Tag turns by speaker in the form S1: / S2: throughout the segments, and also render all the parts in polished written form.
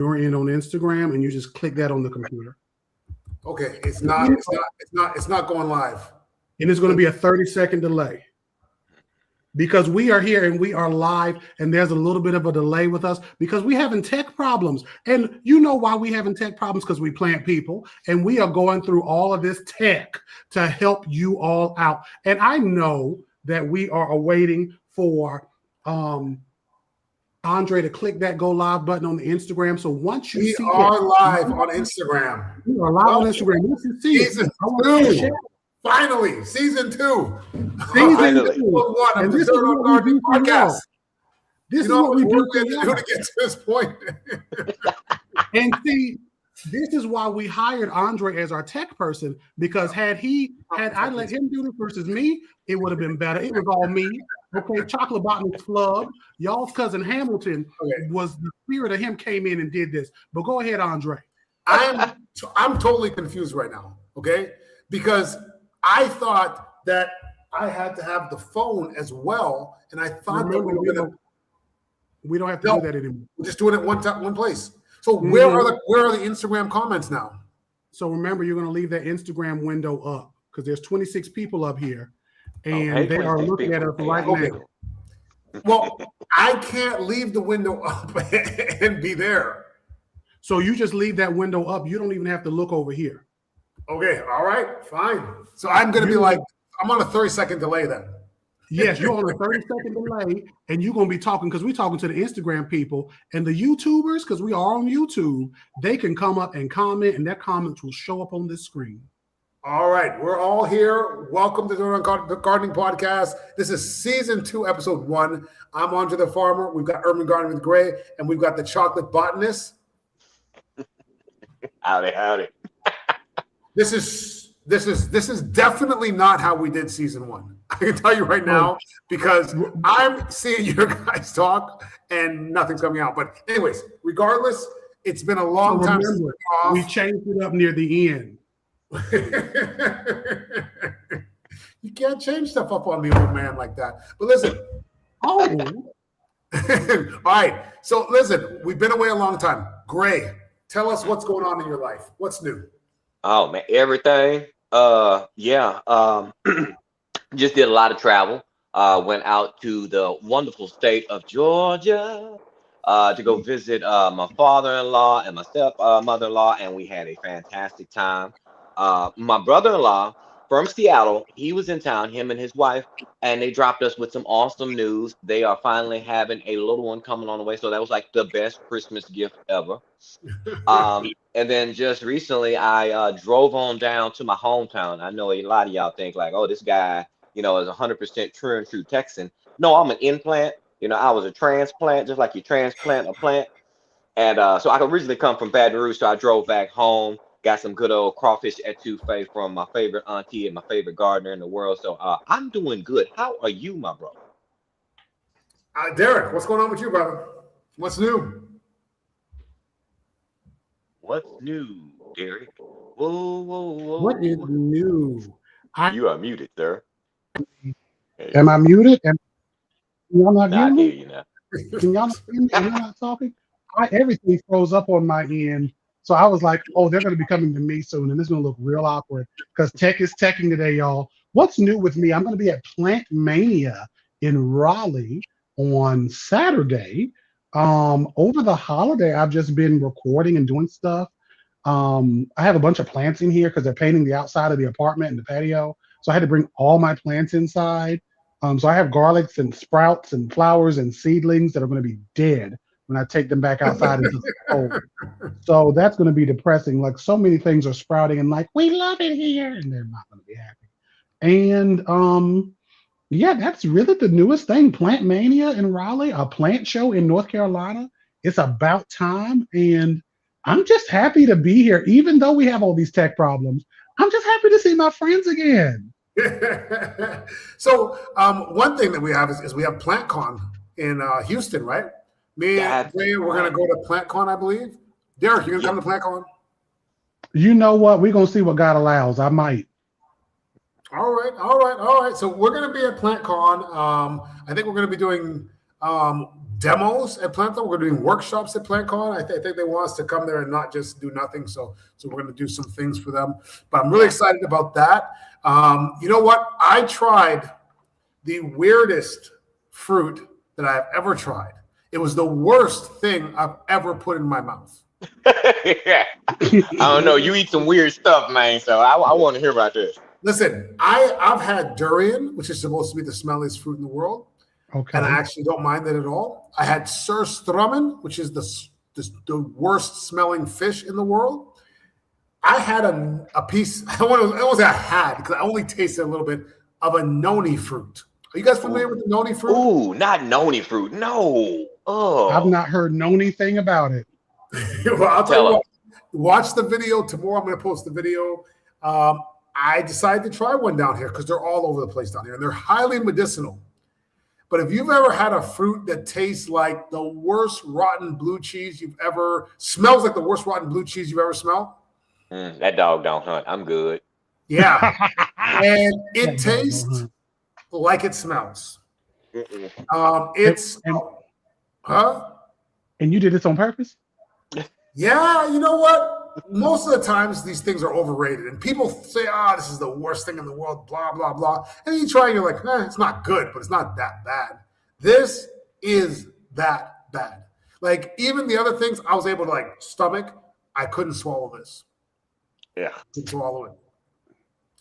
S1: You're in on Instagram, and you just click that on the computer.
S2: Okay, it's not going live.
S1: And it's going to be a 30-second delay. Because we are here and we are live, and there's a little bit of a delay with us because we having tech problems. And you know why we having tech problems? Because we plant people, and we are going through all of this tech to help you all out. And I know that we are awaiting for Andre to click that go live button on the Instagram. So once you see
S2: are live on Instagram.
S1: We are live on Instagram.
S2: Season 2. Finally, season 2.
S1: Season 2.
S2: One of the Dirt on Gardening podcast. This is what we do to get to this point.
S1: And see, this is why we hired Andre as our tech person, because had I let him do this versus me, it would have been better. It was all me. Okay, Chocolate Botanist Club. Y'all's cousin Hamilton was the spirit of him came in and did this. But go ahead, Andre.
S2: I'm totally confused right now, okay? Because I thought that I had to have the phone as well, and I thought that
S1: we don't have to do that anymore.
S2: We're just doing it one place. So where are the Instagram comments now?
S1: So remember, you're going to leave that Instagram window up because there's 26 people up here, and they are looking at us right now.
S2: Well, I can't leave the window up and be there.
S1: So you just leave that window up. You don't even have to look over here.
S2: Okay, all right, fine. So I'm going to be like, I'm on a 30-second delay then.
S1: Yes, you're on a 30-second delay, and you're going to be talking, because we're talking to the Instagram people and the YouTubers, because we are on YouTube. They can come up and comment, and their comments will show up on this screen.
S2: All right, we're all here. Welcome to the Gardening Podcast. This is Season 2, Episode 1. I'm Andre the Farmer. We've got Urban Gardening with Gray, and we've got the Chocolate Botanist.
S3: Howdy.
S2: This is definitely not how we did season 1. I can tell you right now, because I'm seeing your guys talk and nothing's coming out. But anyways, regardless, it's been a long time.
S1: We changed it up near the end.
S2: You can't change stuff up on the old man like that. But listen.
S1: All
S2: right. So listen, we've been away a long time. Gray, tell us what's going on in your life. What's new?
S3: Oh man, everything. Just did a lot of travel. Went out to the wonderful state of Georgia to go visit my father-in-law and my step-mother-in-law, and we had a fantastic time. My brother-in-law from Seattle, he was in town, him and his wife, and they dropped us with some awesome news. They are finally having a little one coming on the way, so that was like the best Christmas gift ever. And then just recently, I drove on down to my hometown. I know a lot of y'all think like, oh, this guy, is 100% true and true Texan. No, I'm an implant. I was a transplant, just like you transplant a plant. And so I originally come from Baton Rouge, so I drove back home, got some good old crawfish etouffee from my favorite auntie and my favorite gardener in the world. So I'm doing good. How are you, my brother?
S2: Derek, what's going on with you, brother? What's new?
S3: What's new, Derek? Whoa.
S1: What is new?
S3: You are muted, sir.
S1: Am I muted? Can y'all not hear
S3: I
S1: me?
S3: hear you now.
S1: Can y'all not hear me? Am I not talking? Everything froze up on my end. So I was like, oh, they're going to be coming to me soon, and this is going to look real awkward because tech is teching today, y'all. What's new with me? I'm going to be at Plant Mania in Raleigh on Saturday. Over the holiday, I've just been recording and doing stuff. I have a bunch of plants in here because they're painting the outside of the apartment and the patio. So I had to bring all my plants inside. So I have garlics and sprouts and flowers and seedlings that are going to be dead when I take them back outside into the cold. So that's going to be depressing. Like so many things are sprouting and like, we love it here. And they're not going to be happy. And yeah, that's really the newest thing. Plant Mania in Raleigh, a plant show in North Carolina. It's about time. And I'm just happy to be here. Even though we have all these tech problems, I'm just happy to see my friends again.
S2: So one thing that we have is we have PlantCon in Houston, right? Me and Ray, we're going to go to PlantCon, I believe. Derek, you going to come to PlantCon?
S1: You know what? We're going to see what God allows. I might.
S2: All right. So we're going to be at PlantCon. I think we're going to be doing demos at PlantCon. We're doing workshops at PlantCon. I think they want us to come there and not just do nothing. So we're going to do some things for them. But I'm really excited about that. You know what? I tried the weirdest fruit that I've ever tried. It was the worst thing I've ever put in my mouth.
S3: Yeah. I don't know. You eat some weird stuff, man. So I want to hear about this.
S2: Listen, I've had durian, which is supposed to be the smelliest fruit in the world. Okay. And I actually don't mind that at all. I had surströmming, which is the worst smelling fish in the world. I had a piece, I wasn't I had, because I only tasted a little bit of a noni fruit. Are you guys familiar with the noni fruit?
S3: Ooh, not noni fruit. No. Oh.
S1: I've not heard noni thing about it.
S2: Well, I'll tell you what. Watch the video. Tomorrow I'm going to post the video. I decided to try one down here because they're all over the place down here, and they're highly medicinal. But if you've ever had a fruit that tastes like the worst rotten blue cheese smells like the worst rotten blue cheese you've ever smelled.
S3: That dog don't hunt. I'm good.
S2: Yeah. And it tastes like it smells.
S1: And you did this on purpose?
S2: Yeah, you know what? Most of the times these things are overrated, and people say, this is the worst thing in the world, blah, blah, blah. And you try and you're like, it's not good, but it's not that bad. This is that bad. Like, even the other things I was able to stomach, I couldn't swallow this.
S3: Yeah.
S2: I couldn't swallow it.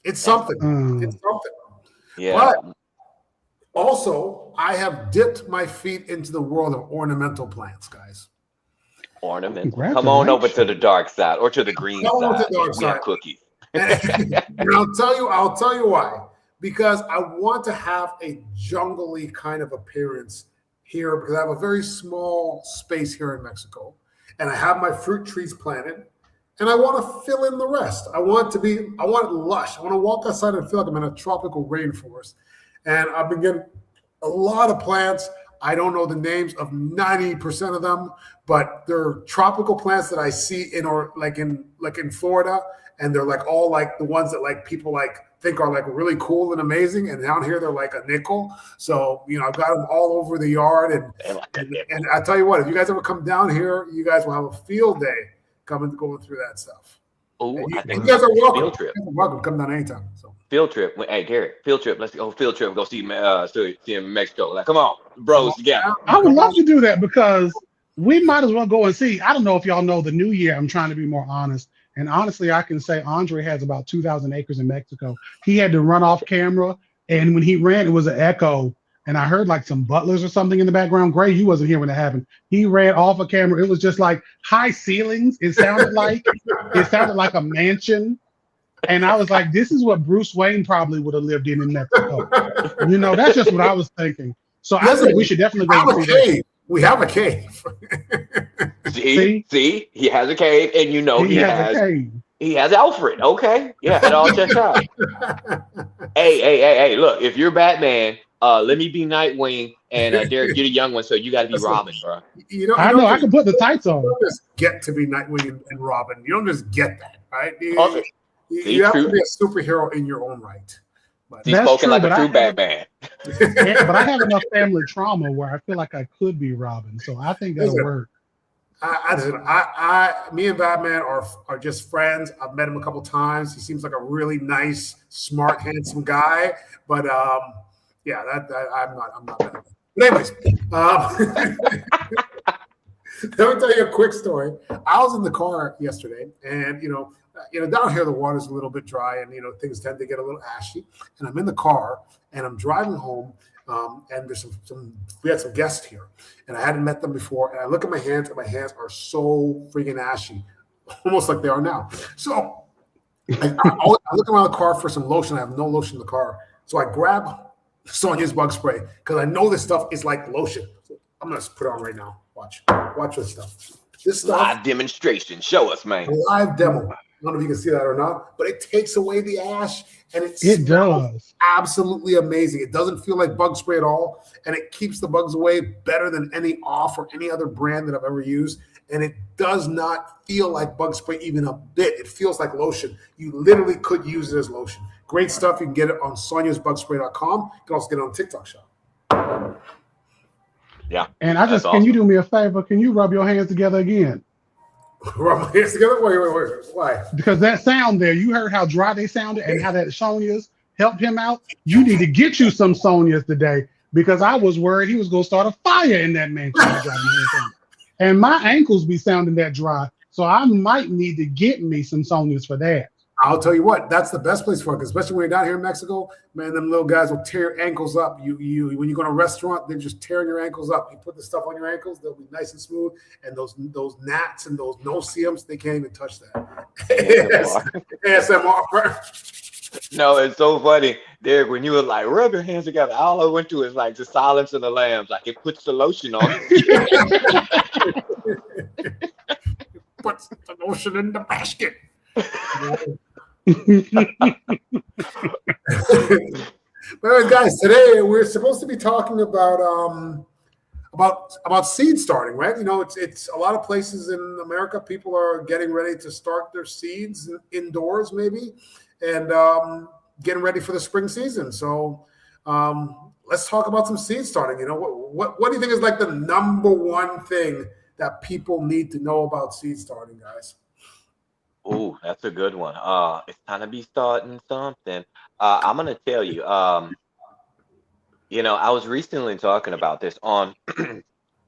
S2: It's something. It's something.
S3: Yeah.
S2: But also, I have dipped my feet into the world of ornamental plants, guys.
S3: Ornamental. Come on over to the dark side or to the green side. We have cookies.
S2: And I'll tell you why. Because I want to have a jungly kind of appearance here, because I have a very small space here in Mexico, and I have my fruit trees planted, and I want to fill in the rest. I want it lush. I want to walk outside and feel like I'm in a tropical rainforest. And I've been getting a lot of plants. I don't know the names of 90% of them, but they're tropical plants that I see in Florida, and they're all the ones that people think are really cool and amazing, and down here they're like a nickel. So I've got them all over the yard, and I tell you what, if you guys ever come down here, you guys will have a field day going through that stuff.
S3: Oh,
S2: you guys are welcome.
S3: Field trip.
S2: You're welcome. Come down anytime. So.
S3: Field trip. Hey, Gary, field trip. Let's go field trip. Go see him in Mexico. Come on, bros, together.
S1: I would love to do that, because we might as well go and see. I don't know if y'all know the new year. I'm trying to be more honest. And honestly, I can say Andre has about 2,000 acres in Mexico. He had to run off camera, and when he ran, it was an echo. And I heard some butlers or something in the background. Gray, you wasn't here when it happened. He ran off of camera. It was just high ceilings. It sounded like a mansion. And I was like, this is what Bruce Wayne probably would have lived in Mexico. That's just what I was thinking. So I think we should definitely go and see that.
S2: We have a cave.
S3: See, he has a cave, and he has Alfred. Okay, yeah, it all checks out. Hey, look, if you're Batman, let me be Nightwing, and Derek, you're the young one, so you got to be Robin, bro.
S1: I know, I can put the tights on.
S2: You don't just get to be Nightwing and Robin. You don't just get that, right?
S3: Okay.
S2: You have to be a superhero in your own right.
S3: He's spoken like a true Batman.
S1: But I have enough family trauma where I feel like I could be Robin, so I think that'll work.
S2: Me and Batman are just friends. I've met him a couple times. He seems like a really nice, smart, handsome guy. But I'm not Batman. But anyways, let me tell you a quick story. I was in the car yesterday, and down here the water's a little bit dry, and things tend to get a little ashy. And I'm in the car, and I'm driving home, and there's we had some guests here, and I hadn't met them before. And I look at my hands, and my hands are so freaking ashy, almost like they are now. So I look around the car for some lotion. I have no lotion in the car, so I grab Sonia's bug spray, because I know this stuff is like lotion. So I'm gonna put it on right now. Watch this stuff. This stuff.
S3: Live demonstration. Show us, man.
S2: Live demo. I don't know if you can see that or not, but it takes away the ash, and it
S1: does.
S2: Absolutely amazing. It doesn't feel like bug spray at all, and it keeps the bugs away better than any off or any other brand that I've ever used. And it does not feel like bug spray even a bit. It feels like lotion. You literally could use it as lotion. Great stuff. You can get it on soniasbugspray.com. You can also get it on TikTok Shop.
S3: Yeah,
S1: And
S3: that's
S1: can you
S3: awesome.
S1: do me a favor? Can you rub your hands together again?
S2: Rub my hands together. Wait. Why?
S1: Because that sound there, you heard how dry they sounded and how that Sonia's helped him out. You need to get you some Sonia's today because I was worried he was going to start a fire in that mansion by driving my hands on it. And my ankles be sounding that dry. So I might need to get me some Sonia's for that.
S2: I'll tell you what, that's the best place for it, especially when you're down here in Mexico. Man, them little guys will tear your ankles up. You when you go to a restaurant, they're just tearing your ankles up. You put the stuff on your ankles, they'll be nice and smooth. And those gnats and those no-see-ums, they can't even touch that.
S3: ASMR.
S2: ASMR.
S3: No, it's so funny, Derek. When you were like, rub your hands together, all I went to is like the Silence of the Lambs. Like it puts the lotion on.
S2: Puts the lotion in the basket. But guys, today we're supposed to be talking about seed starting, right? You know, it's a lot of places in America. People are getting ready to start their seeds indoors, maybe, and getting ready for the spring season. So let's talk about some seed starting. You know, what do you think is like the number one thing that people need to know about seed starting, guys?
S3: Oh, that's a good one. It's time to be starting something. I'm gonna tell you. I was recently talking about this on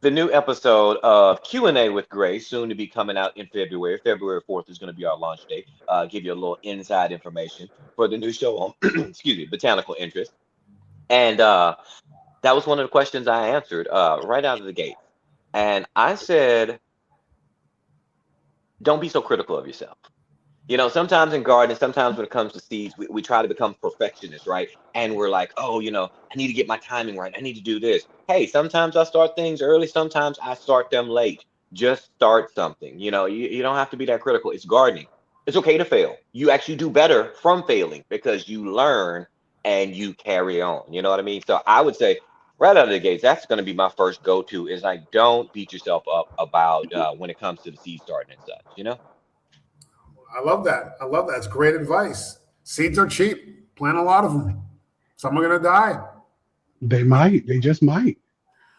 S3: the new episode of Q&A with Grace, soon to be coming out in February. February 4th is going to be our launch date. Give you a little inside information for the new show on, excuse me, botanical interest. And that was one of the questions I answered right out of the gate. And I said, don't be so critical of yourself. Sometimes in gardening, sometimes when it comes to seeds, we try to become perfectionists, right? And we're like, oh, I need to get my timing right. I need to do this. Hey, sometimes I start things early. Sometimes I start them late. Just start something. You don't have to be that critical. It's gardening. It's okay to fail. You actually do better from failing because you learn and you carry on. You know what I mean? So I would say right out of the gates, that's going to be my first go-to is like, don't beat yourself up about when it comes to the seed starting and such.
S2: I love that. I love that. It's great advice. Seeds are cheap. Plant a lot of them. Some are gonna die.
S1: They might. They just might.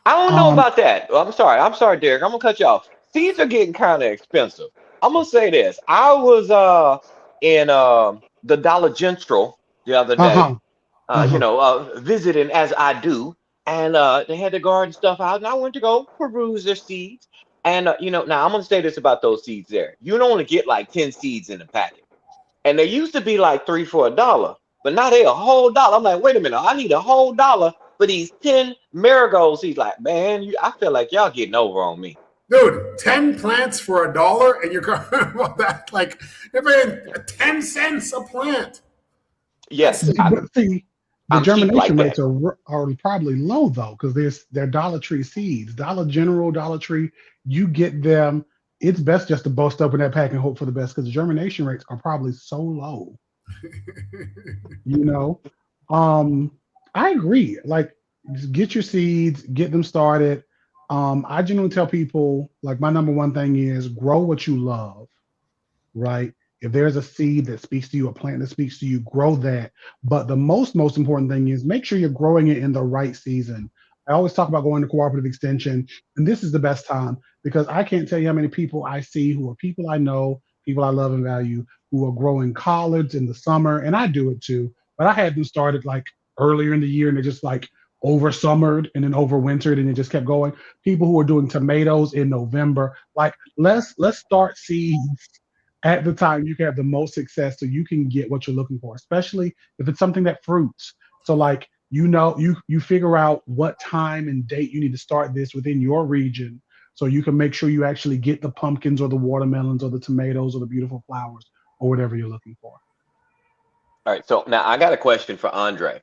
S3: I don't know
S1: Um,
S3: about that. I'm sorry. I'm sorry, Derek. I'm gonna cut you off. Seeds are getting kind of expensive. I'm gonna say this. I was in the Dollar General the other day,
S1: uh-huh. Uh-huh.
S3: visiting as I do, and they had the garden stuff out, and I went to go peruse their seeds. And now I'm gonna say this about those seeds there. You can only get like 10 seeds in a packet. And they used to be like three for $1, but now they a whole dollar. I'm like, wait a minute, I need a whole dollar for these 10 marigolds. He's like, man, I feel like y'all getting over on me.
S2: Dude, 10 plants for $1 and you're going about that like they're paying 10 cents a plant.
S3: Yes,
S1: But see, the
S3: I'm cheap like
S1: germination rates
S3: that.
S1: are probably low though, because they're Dollar Tree seeds. Dollar General, Dollar Tree, you get them. It's best just to bust open that pack and hope for the best because the germination rates are probably so low. You know, um, I agree. Like, just get your seeds, get them started. I generally tell people like my number one thing is grow what you love, right? If there's a seed that speaks to you, a plant that speaks to you, grow that. But the most important thing is make sure you're growing it in the right season. I always talk about going to cooperative extension, and this is the best time because I can't tell you how many people I see who are people I know, people I love and value, who are growing collards in the summer, and I do it too. But I had them started like earlier in the year, and they just like over summered and then overwintered, and it just kept going. People who are doing tomatoes in November, like let's start seeds at the time you can have the most success so you can get what you're looking for, especially if it's something that fruits. So like you figure out what time and date you need to start this within your region so you can make sure you actually get the pumpkins or the watermelons or the tomatoes or the beautiful flowers or whatever you're looking for.
S3: All right, so now I got a question for Andre.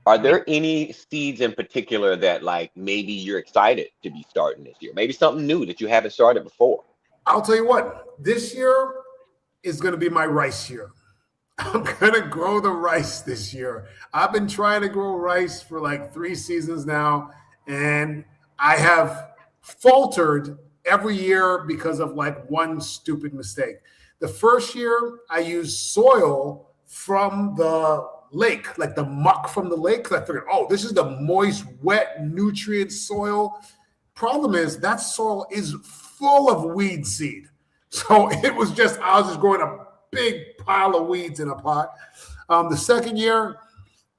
S3: Are
S2: Mhm.
S3: there any seeds in particular that like maybe you're excited to be starting this year? Maybe something new that you haven't started before?
S2: I'll tell you what, this year is going to be my rice year. I'm going to grow the rice this year. I've been trying to grow rice for like 3 seasons now, and I have faltered every year because of like one stupid mistake. The first year, I used soil from the lake, like the muck from the lake. 'Cause I figured, oh, this is the moist, wet, nutrient soil. Problem is that soil is full of weed seed. So I was just growing a big pile of weeds in a pot. The second year,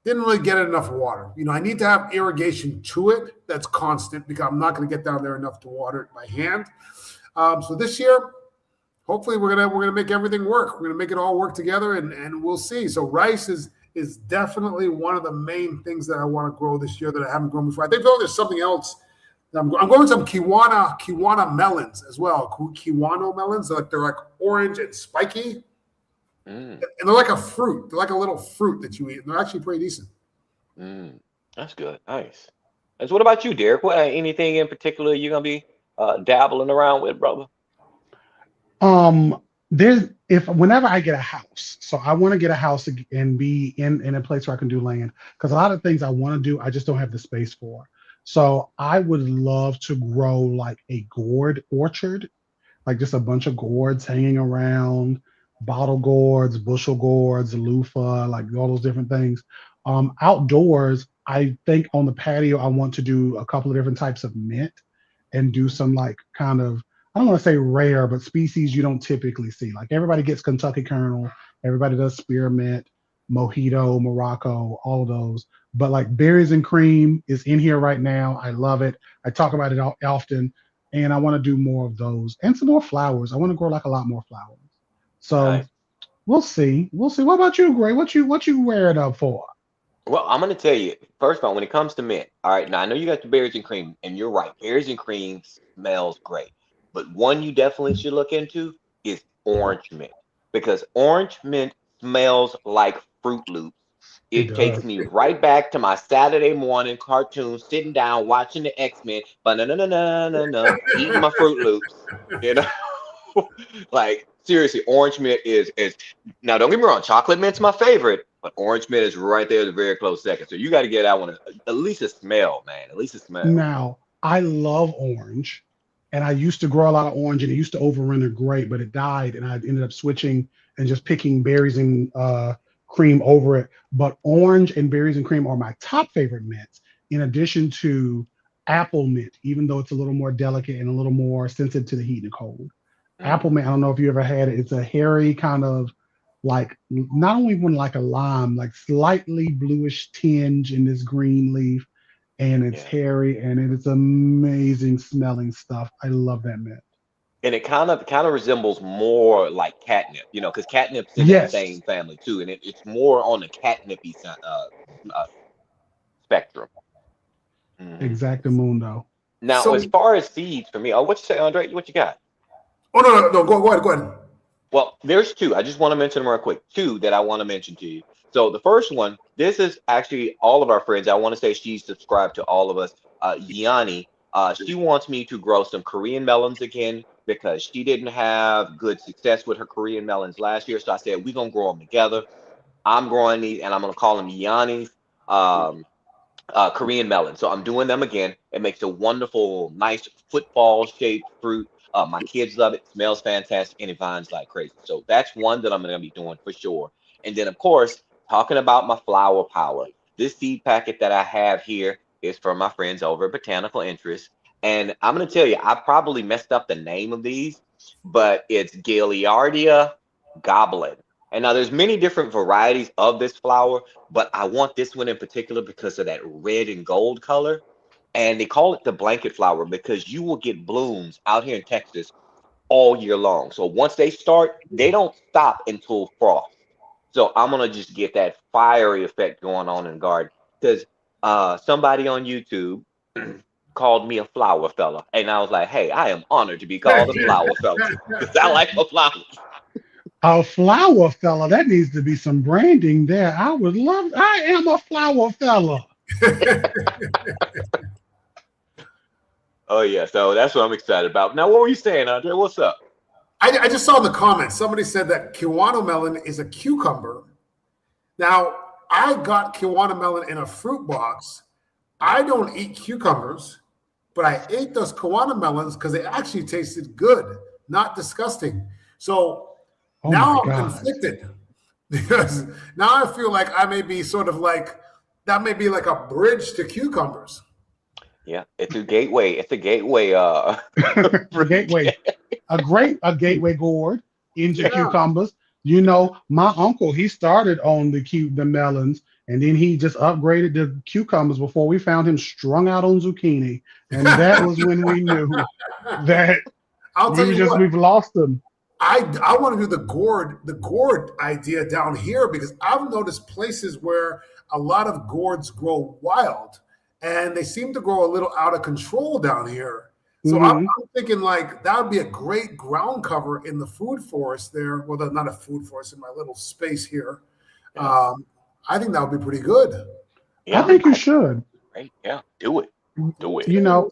S2: didn't really get enough water. I need to have irrigation to it that's constant because I'm not going to get down there enough to water it by hand. So this year, hopefully we're gonna make everything work. We're gonna make it all work together, and we'll see. So rice is definitely one of the main things that I want to grow this year that I haven't grown before. I think there's something else. I'm growing some Kiwana melons as well. Kiwano melons, they're like orange and spiky. And they're like a fruit. They're like a little fruit that you eat. And they're actually pretty decent.
S3: That's good. Nice. And so what about you, Derek? What anything in particular you're gonna be dabbling around with, brother?
S1: Whenever I get a house, so I want to get a house and be in a place where I can do land, because a lot of things I want to do, I just don't have the space for. So I would love to grow like a gourd orchard, like just a bunch of gourds hanging around, bottle gourds, bushel gourds, loofah, like all those different things. Outdoors, I think on the patio, I want to do a couple of different types of mint and do some like kind of, I don't want to say rare, but species you don't typically see. Like everybody gets Kentucky Colonel, everybody does spearmint, mojito, Morocco, all of those. But like berries and cream is in here right now. I love it. I talk about it often, and I want to do more of those and some more flowers. I want to grow like a lot more flowers. So
S3: Nice.
S1: we'll see. We'll see. What about you, Gray? What you wear it up for?
S3: Well, I'm gonna tell you, first of all, when it comes to mint, all right, now I know you got the berries and cream, and you're right, berries and cream smells great. But one you definitely should look into is orange mint. Because orange mint smells like Fruit Loops.
S1: It
S3: It takes
S1: does.
S3: me right back to my Saturday morning cartoon, sitting down watching the X-Men, ba-na-na-na-na-na, eating my Fruit Loops. You know, like seriously, orange mint is now. Don't get me wrong, chocolate mint's my favorite, but orange mint is right there, the very close second. So you got to get that one at least a smell, man. At least a smell.
S1: Now, I love orange, and I used to grow a lot of orange, and it used to overwinter great, but it died, and I ended up switching and just picking berries and cream over it. But orange and berries and cream are my top favorite mints, in addition to apple mint, even though it's a little more delicate and a little more sensitive to the heat and cold. Apple
S3: Mm,
S1: mint, I don't know if you ever had it. It's a hairy kind of like not only one like a lime, like slightly bluish tinge in this green leaf, and it's
S3: yeah.
S1: hairy and it is amazing smelling stuff. I love that mint.
S3: And it kind of resembles more like catnip, because catnip's in that
S1: Yes,
S3: same family too, and it's more on the catnipy uh, spectrum. Hmm.
S1: exactamundo.
S3: Now, as
S2: So,
S3: far as seeds for me, what you say, Andre? What you got?
S2: oh no, go ahead.
S3: Well, there's two. I just want to mention them real quick. Two that I want to mention to you. So the first one, this is actually all of our friends. I want to say she's subscribed to all of us. Yanni, she wants me to grow some Korean melons again because she didn't have good success with her Korean melons last year. So I said we're gonna grow them together. I'm growing these, and I'm gonna call them Yanni's um, Korean melon. So I'm doing them again. It makes a wonderful, nice football shaped fruit. My kids love it. Smells fantastic, and it vines like crazy. So that's one that I'm going to be doing for sure. And then, of course, talking about my flower power. This seed packet that I have here is from my friends over at Botanical Interest. And I'm going to tell you, I probably messed up the name of these, but it's Gaillardia goblin. And now there's many different varieties of this flower, but I want this one in particular because of that red and gold color. And they call it the blanket flower because you will get blooms out here in Texas all year long. So once they start, they don't stop until frost. So I'm gonna just get that fiery effect going on in the garden because somebody on YouTube called me a flower fella, and I was like, hey, I am honored to be called a flower fella because I like the flowers.
S1: A flower fella, that needs to be some branding there. I would love, I am a flower fella.
S3: Oh yeah, so that's what I'm excited about. Now, what were you saying, Andre? What's up?
S2: I just saw in the comments somebody said that Kiwano melon is a cucumber. Now, I got Kiwano melon in a fruit box. I don't eat cucumbers, but I ate those Kiwano melons because they actually tasted good, not disgusting. So
S1: Oh my
S2: now I'm
S1: God.
S2: conflicted because now I feel like I may be sort of like that may be like a bridge to cucumbers.
S3: Yeah, it's a gateway. It's a gateway.
S1: The
S3: Fruit.
S1: gateway, a gateway gourd into
S2: Yeah.
S1: cucumbers. You know, my uncle, he started on the melons, and then he just upgraded the cucumbers before we found him strung out on zucchini, and that was when we knew that
S2: I'll tell you what.
S1: we've lost them.
S2: I want to do the gourd idea down here because I've noticed places where a lot of gourds grow wild and they seem to grow a little out of control down here. So I'm
S1: Hmm.
S2: thinking like that would be a great ground cover in the food forest there. Well, not a food forest in my little space here.
S3: Yeah,
S2: Um, I think that would be pretty good.
S1: I
S3: yeah,
S1: think you should.
S3: right. Yeah, do it. Do it.
S1: You know,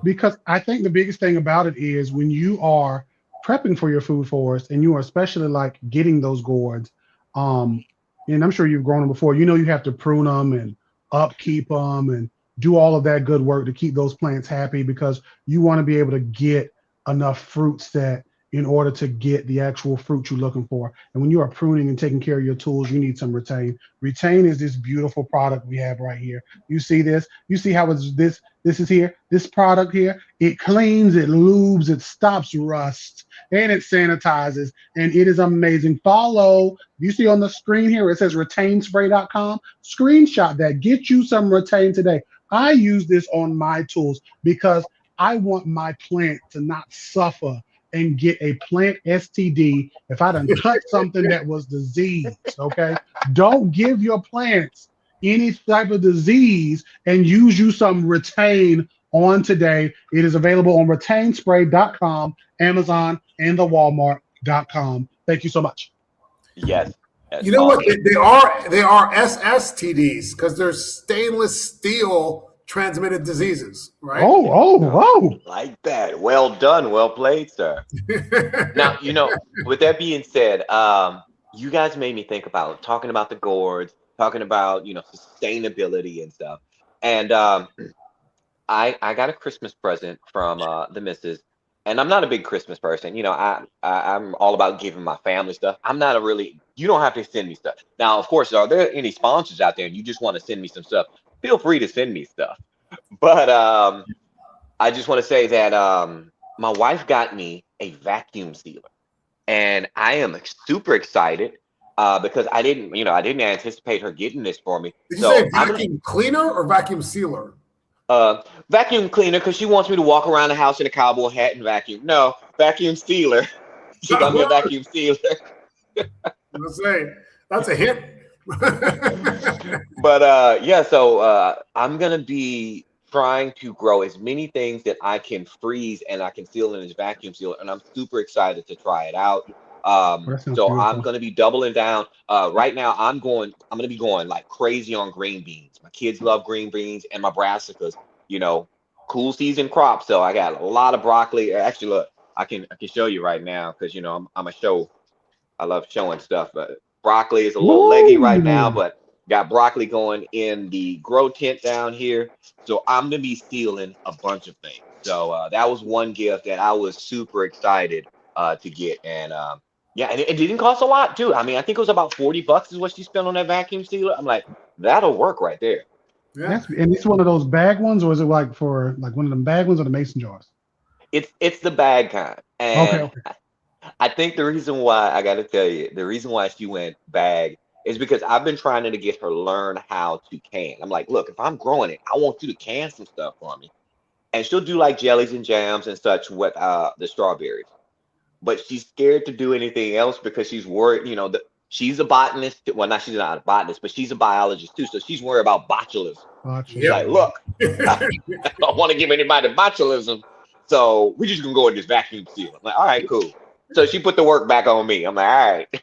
S1: because I think the biggest thing about it is when you are prepping for your food forest and you are especially like getting those gourds, um, and I'm sure you've grown them before, you know you have to prune them and upkeep them and do all of that good work to keep those plants happy because you want to be able to get enough fruit set in order to get the actual fruit you're looking for. And when you are pruning and taking care of your tools, you need some retain. Retain is this beautiful product we have right here. You see this? You see how it's this is here, this product here, it cleans, it lubes, it stops rust, and it sanitizes, and it is amazing. Follow, you see on the screen here, it says retainsspray.com. Screenshot that, get you some retain today. I use this on my tools because I want my plant to not suffer and get a plant STD if I done touched something that was diseased. Okay. Don't give your plants any type of disease and use you some retain on today. It is available on retainsspray.com, Amazon, and the Walmart.com. Thank you so much.
S3: Yes, that's
S2: You know what?
S3: awesome.
S2: They are SSTDs because they're stainless steel transmitted diseases, right?
S1: Oh, oh, oh.
S3: Like that. Well done. Well played, sir. Now, with that being said, you guys made me think about talking about the gourds, talking about, sustainability and stuff. And I got a Christmas present from the missus, and I'm not a big Christmas person. I'm all about giving my family stuff. I'm not a really. You don't have to send me stuff. Now, of course, are there any sponsors out there, and you just want to send me some stuff? Feel free to send me stuff. But I just want to say that my wife got me a vacuum sealer, and I am super excited because I didn't anticipate her getting this for me.
S2: Did you say
S3: So I'm gonna
S2: vacuum cleaner or vacuum sealer?
S3: vacuum cleaner because she wants me to walk around the house in a cowboy hat and vacuum. No, vacuum sealer. She got me a vacuum sealer.
S2: Let's say that's a hint.
S3: But yeah, so I'm gonna be trying to grow as many things that I can freeze and I can seal in this vacuum sealer, and I'm super excited to try it out.
S1: That sounds
S3: So I'm
S1: beautiful.
S3: gonna be doubling down. Right now, I'm gonna be going like crazy on green beans. My kids love green beans and my brassicas. You know, cool season crop. So I got a lot of broccoli. Actually, look, I can show you right now because I'm a show. I love showing stuff, but broccoli is a little leggy right now,
S1: Ooh.
S3: but got broccoli going in the grow tent down here. So I'm gonna be stealing a bunch of things. So that was one gift that I was super excited to get, and yeah, and it didn't cost a lot too. I mean, I think it was about $40 is what she spent on that vacuum sealer. I'm like, that'll work right there.
S2: Yeah.
S1: And it's one of those bag ones, or is it like for like one of them bag ones or the mason jars?
S3: It's the bag kind,
S1: Okay,
S3: and
S1: okay.
S3: I think the reason why I got to tell you, the reason why she went bag is because I've been trying to get her learn how to can. I'm like, look, if I'm growing it, I want you to can some stuff for me. And she'll do like jellies and jams and such with the strawberries. But she's scared to do anything else because she's worried, that she's a botanist. Well, not she's not a botanist, but she's a biologist too. So she's worried about botulism. She's
S2: Yep.
S3: like,
S1: Botulism.
S3: look, I don't want to give anybody botulism. So we're just gonna go with this vacuum seal. I'm like, all right, cool. So she put the work back on me. I'm like, all right.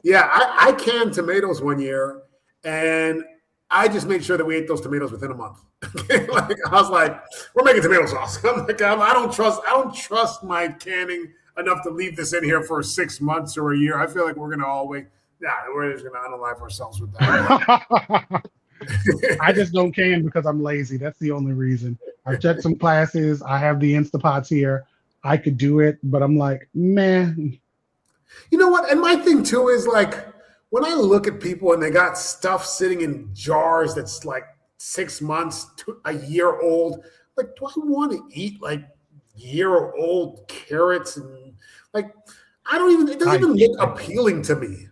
S2: Yeah, I canned tomatoes one year, and I just made sure that we ate those tomatoes within a month. Like I was like, we're making tomato sauce. I'm like, I don't trust my canning enough to leave this in here for 6 months or a year. I feel like we're gonna always, yeah, we're just gonna unalive ourselves with that.
S1: I just don't can because I'm lazy. That's the only reason. I've checked some classes. I have the Instapots here. I could do it, but I'm like, man.
S2: You know what? And my thing too is like when I look at people and they got stuff sitting in jars that's like 6 months to a year old, like, do I want to eat like year-old carrots and like I don't even. It doesn't even look appealing to me.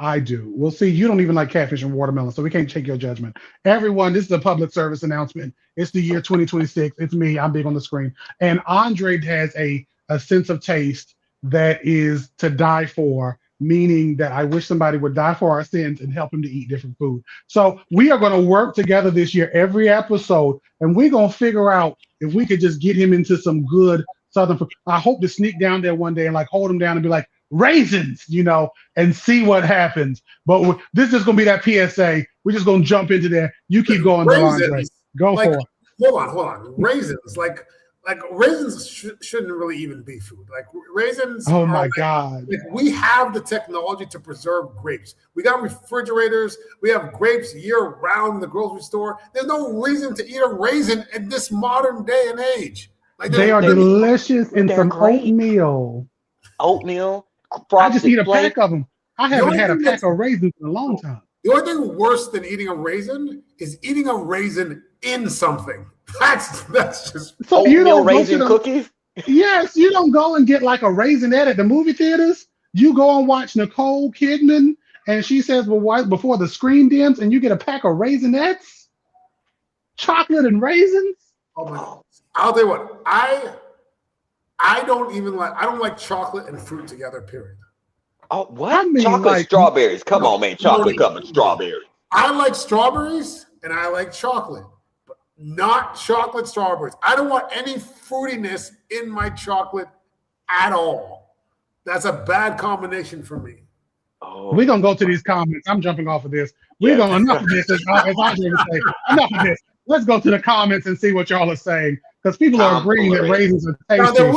S1: I do. Well, see, you don't even like catfish and watermelon, so we can't take your judgment. Everyone, this is a public service announcement. It's the year 2026. It's me. I'm big on the screen. And Andre has a sense of taste that is to die for, meaning that I wish somebody would die for our sins and help him to eat different food. So we are going to work together this year, every episode, and we're going to figure out if we could just get him into some good Southern food. I hope to sneak down there one day and like hold him down and be like, raisins, and see what happens. But this is going to be that PSA. We're just going to jump into there. You keep going, Andre. Go
S2: like,
S1: for it.
S2: Hold on. Raisins, like raisins shouldn't really even be food. Like raisins.
S1: Oh my God.
S2: Like, we have the technology to preserve grapes. We got refrigerators. We have grapes year round in the grocery store. There's no reason to eat a raisin in this modern day and age. Like
S1: they are delicious in some oatmeal.
S3: Oatmeal.
S1: I just eat a pack of them. I haven't had a pack of raisins in a long time.
S2: The only thing worse than eating a raisin is eating a raisin in something. That's just
S1: so
S3: oatmeal, you don't raisin cookies.
S1: Yes, you don't go and get like a raisinette at the movie theaters. You go and watch Nicole Kidman, and she says, "Well, before the screen dims," and you get a pack of raisinettes, chocolate and raisins.
S2: Oh my God! I'll tell you what, I don't like chocolate and fruit together, period.
S3: Oh, what? I mean, chocolate like, strawberries. Come on, man. Chocolate covered strawberries.
S2: I like strawberries and I like chocolate, but not chocolate strawberries. I don't want any fruitiness in my chocolate at all. That's a bad combination for me.
S1: Oh. We're going to go to these comments. I'm jumping off of this. We're going enough of this. As Andre would say, enough of this. Let's go to the comments and see what y'all are saying. Because people are agreeing that raisins are tasty.
S2: Now, there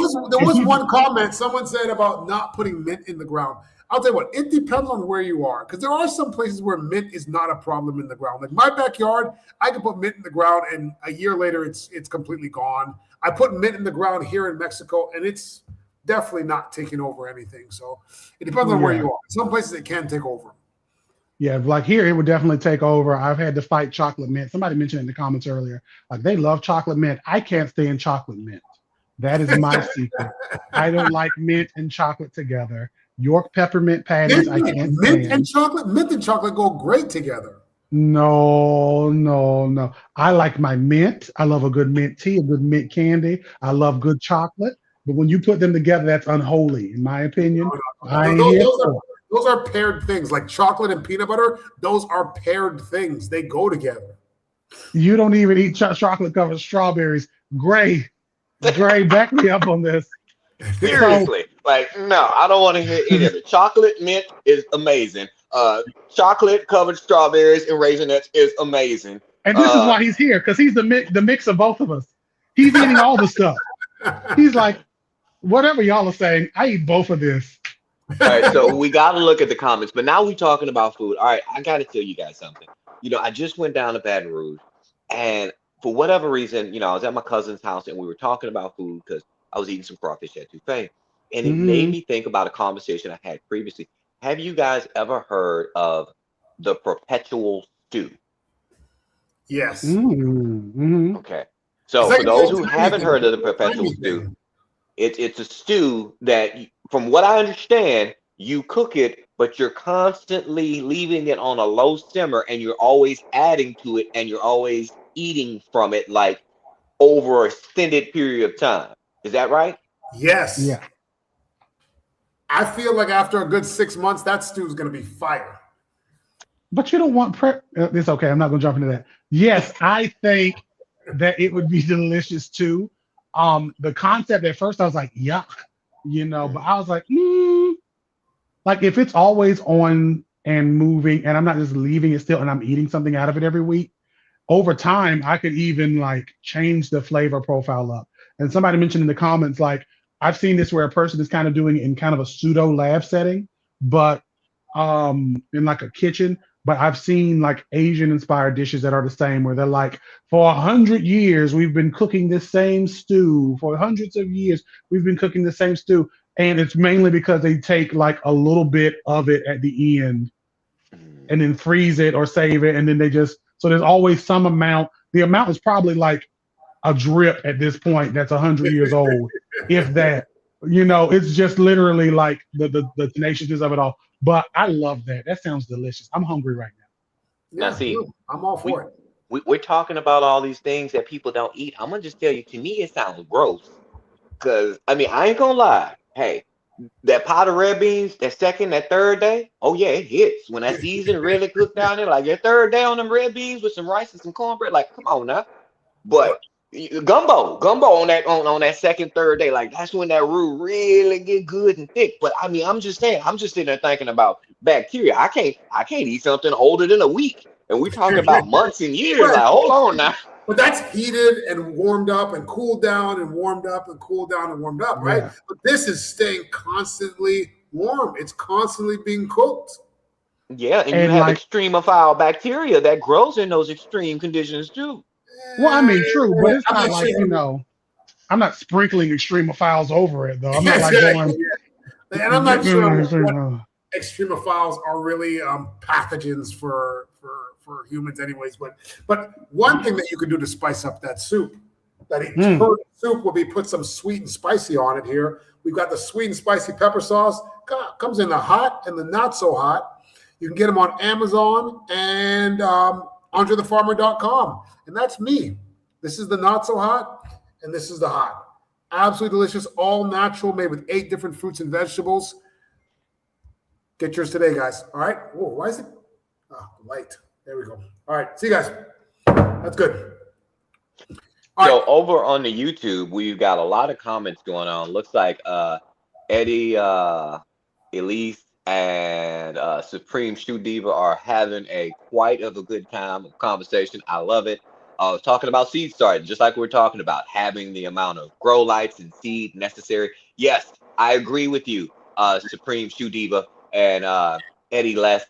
S2: was one comment someone said about not putting mint in the ground. I'll tell you what, it depends on where you are. Because there are some places where mint is not a problem in the ground. Like my backyard, I can put mint in the ground and a year later it's completely gone. I put mint in the ground here in Mexico and it's definitely not taking over anything. So it depends on where you are. Some places it can take over.
S1: Yeah, like here, it would definitely take over. I've had to fight chocolate mint. Somebody mentioned in the comments earlier, like they love chocolate mint. I can't stand chocolate mint. That is my secret. I don't like mint and chocolate together. York peppermint patties, I can't stand.
S2: Mint and chocolate go great together.
S1: No. I like my mint. I love a good mint tea, a good mint candy. I love good chocolate. But when you put them together, that's unholy, in my opinion.
S2: Those are paired things, like chocolate and peanut butter. Those are paired things. They go together.
S1: You don't even eat chocolate covered strawberries. Gray, back me up on this.
S3: Seriously, no, I don't want to hear any of it. Chocolate mint is amazing. Chocolate covered strawberries and raisinets is amazing.
S1: And this is why he's here, because he's the mix of both of us. He's eating all the stuff. He's like, whatever y'all are saying, I eat both of this.
S3: All right, so we got to look at the comments, but now we're talking about food. All right, I got to tell you guys something. I just went down to Baton Rouge, and for whatever reason, I was at my cousin's house, and we were talking about food because I was eating some crawfish at Touffet, and it made me think about a conversation I had previously. Have you guys ever heard of the perpetual stew?
S2: Yes.
S3: Okay. So for those who haven't heard of the perpetual stew, it's a stew that, from what I understand, you cook it, but you're constantly leaving it on a low simmer, and you're always adding to it, and you're always eating from it like over an extended period of time. Is that right?
S2: Yes.
S1: Yeah.
S2: I feel like after a good 6 months, that stew is going to be fire.
S1: But you don't want prep. It's okay. I'm not going to jump into that. Yes, I think that it would be delicious too. The concept at first, I was like, yuck, but I was like, like if it's always on and moving, and I'm not just leaving it still, and I'm eating something out of it every week, over time, I could even like change the flavor profile up. And somebody mentioned in the comments, like, I've seen this where a person is kind of doing it in kind of a pseudo lab setting, but in like a kitchen. But I've seen like Asian inspired dishes that are the same, where they're like, for 100 years, we've been cooking this same stew. For hundreds of years, we've been cooking the same stew. And it's mainly because they take like a little bit of it at the end and then freeze it or save it. And then so there's always some amount. The amount is probably like a drip at this point that's 100 years old, if that. It's just literally like the tenaciousness of it all. But I love that. That sounds delicious. I'm hungry right now.
S3: Now,
S2: Yeah,
S3: see,
S2: no, I'm all
S3: we,
S2: for it.
S3: we're talking about all these things that people don't eat. I'm gonna just tell you, to me, it sounds gross. Cause I mean, I ain't gonna lie. Hey, that pot of red beans, that second, that third day, oh yeah, it hits. When that season really cooked down there, like your third day on them red beans with some rice and some cornbread, like come on now. But gumbo on that second, third day, like that's when that roux really get good and thick. But I mean, I'm just saying, I'm just sitting there thinking about bacteria. I can't eat something older than a week. And we talking about months and years.
S2: Right.
S3: Like, hold on now.
S2: But that's heated and warmed up and cooled down and warmed up and cooled down and warmed up, right?
S1: Yeah.
S2: But this is staying constantly warm. It's constantly being cooked.
S3: Yeah, and you
S1: And
S3: have
S1: like,
S3: extremophile bacteria that grows in those extreme conditions too.
S1: well, I mean, true, but it's
S2: I'm
S1: not
S2: not
S1: like,
S2: sure.
S1: I'm not sprinkling extremophiles over it though. I'm not like
S2: Exactly.
S1: going.
S2: And I'm not sure what extremophiles are really pathogens for humans, anyways. But one thing that you can do to spice up that soup, that eternal soup, will be put some sweet and spicy on it. Here we've got the sweet and spicy pepper sauce. Comes in the hot and the not so hot. You can get them on Amazon and andrethefarmer.com. And that's me. This is the not so hot, and this is the hot. Absolutely delicious, all natural, made with 8 different fruits and vegetables. Get yours today, guys. All right. Whoa, why is it? Oh, light. There we go. All right. See you guys. That's good. All
S3: So
S2: right.
S3: over on the YouTube, we've got a lot of comments going on. Looks like Eddie, Elise, and Supreme Shoe Diva are having quite of a good time of conversation. I love it. Talking about seed starting, just like we're talking about having the amount of grow lights and seed necessary. Yes, I agree with you, Supreme Shoe Diva and Eddie Les.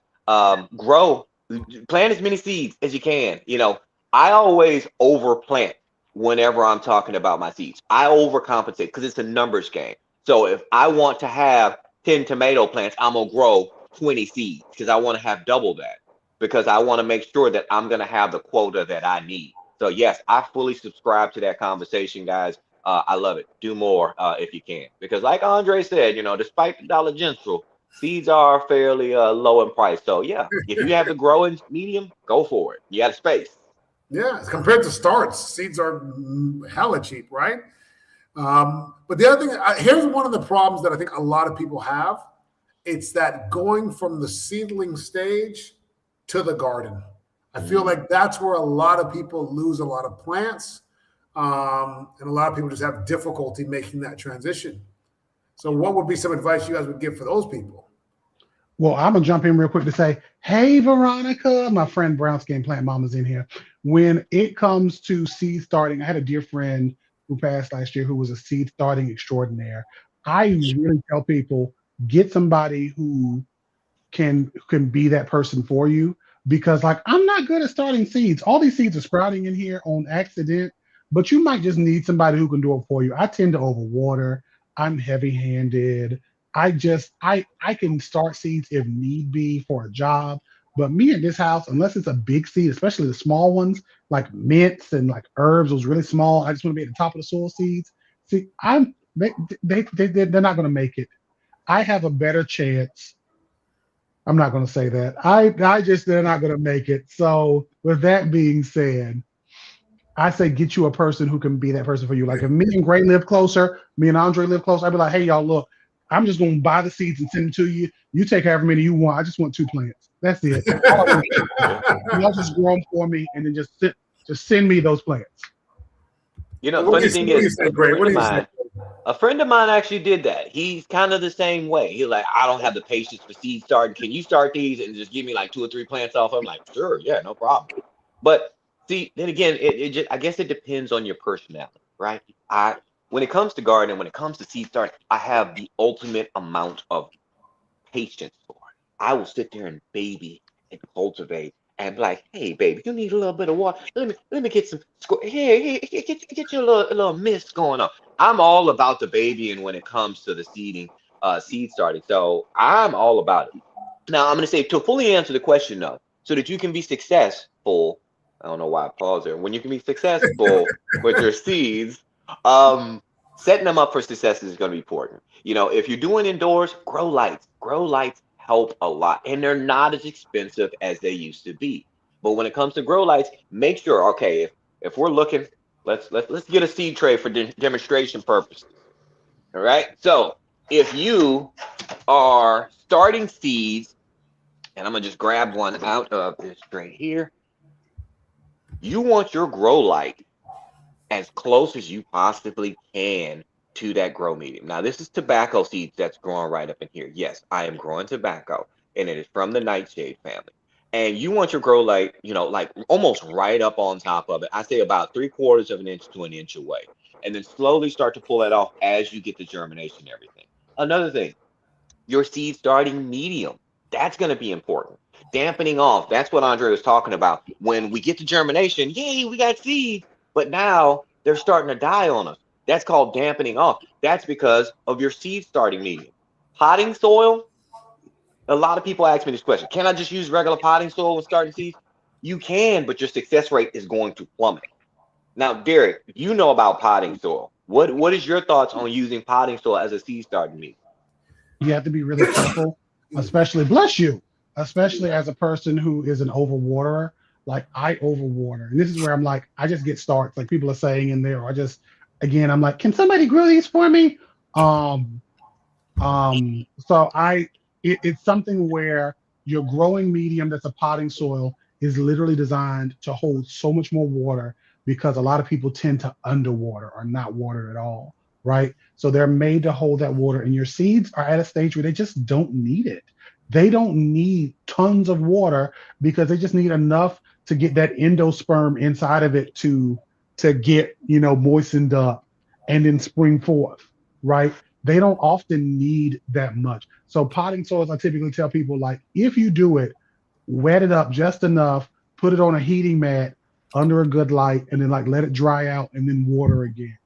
S3: Grow, plant as many seeds as you can. I always overplant whenever I'm talking about my seeds. I overcompensate because it's a numbers game. So if I want to have 10 tomato plants, I'm gonna grow 20 seeds because I want to have double that, because I want to make sure that I'm gonna have the quota that I need. So yes, I fully subscribe to that conversation, guys. I love it. Do more if you can, because like Andre said, despite the Dollar General, seeds are fairly low in price. So yeah, if you have the growing medium, go for it. You got a space.
S2: Yeah, compared to starts, seeds are hella cheap, right? But the other thing, here's one of the problems that I think a lot of people have. It's that going from the seedling stage to the garden. I feel like that's where a lot of people lose a lot of plants, and a lot of people just have difficulty making that transition. So what would be some advice you guys would give for those people?
S1: Well, I'm gonna jump in real quick to say, hey, Veronica, my friend Brown Skin Plant Mama's in here. When it comes to seed starting, I had a dear friend who passed last year who was a seed starting extraordinaire. I really tell people, get somebody who can be that person for you, because like, I'm not good at starting seeds. All these seeds are sprouting in here on accident, but you might just need somebody who can do it for you. I tend to overwater. I'm heavy-handed. I can start seeds if need be for a job. But me in this house, unless it's a big seed, especially the small ones like mints and like herbs, those really small, I just want to be at the top of the soil seeds. See, they're not going to make it. I have a better chance. I'm not going to say that. I just they're not going to make it. So with that being said, I say get you a person who can be that person for you. Like if me and Gray live closer, me and Andre live closer, I'd be like, hey y'all, look, I'm just going to buy the seeds and send them to you. You take however many you want. I just want 2 plants. That's it. Y'all just grow them for me, and then just send me those plants.
S3: Funny thing is, a friend of mine actually did that. He's kind of the same way. He's like, I don't have the patience for seed starting. Can you start these and just give me like 2 or 3 plants off? I'm like, sure, yeah, no problem. But see, then again, I guess it depends on your personality, right? When it comes to gardening, when it comes to seed starting, I have the ultimate amount of patience for it. I will sit there and baby and cultivate and be like, hey, baby, you need a little bit of water. Let me get some. Hey, get your little mist going on. I'm all about the babying when it comes to the seed starting. So I'm all about it. Now I'm going to say, to fully answer the question though, so that you can be successful, I don't know why I paused there. When you can be successful with your seeds, um, setting them up for success is going to be important. If you're doing indoors, grow lights. Grow lights help a lot, and they're not as expensive as they used to be. But when it comes to grow lights, make sure, okay, if we're looking, let's get a seed tray for demonstration purposes. All right. So if you are starting seeds, and I'm gonna just grab one out of this tray here. You want your grow light as close as you possibly can to that grow medium. Now, this is tobacco seeds that's growing right up in here. Yes, I am growing tobacco, and it is from the nightshade family. And you want your grow light, like almost right up on top of it. I say about 3/4 of an inch to an inch away. And then slowly start to pull that off as you get the germination and everything. Another thing, your seed starting medium. That's going to be important. Dampening off. That's what Andre was talking about. When we get to germination, yay, we got seeds. But now they're starting to die on us. That's called dampening off. That's because of your seed starting medium. Potting soil. A lot of people ask me this question. Can I just use regular potting soil when starting seeds? You can, but your success rate is going to plummet. Now, Derek, you know about potting soil. What is your thoughts on using potting soil as a seed starting medium?
S1: You have to be really careful, especially bless you, especially as a person who is an overwaterer. Like I overwater, and this is where I'm like, I just get starts, like people are saying in there, or I just, again, I'm like, can somebody grow these for me? Um, so it's something where your growing medium that's a potting soil is literally designed to hold so much more water because a lot of people tend to underwater or not water at all, right? So they're made to hold that water, and your seeds are at a stage where they just don't need it. They don't need tons of water because they just need enough to get that endosperm inside of it to get moistened up and then spring forth, right? They don't often need that much. So potting soils, I typically tell people, like, if you do it, wet it up just enough, put it on a heating mat under a good light, and then like let it dry out and then water again.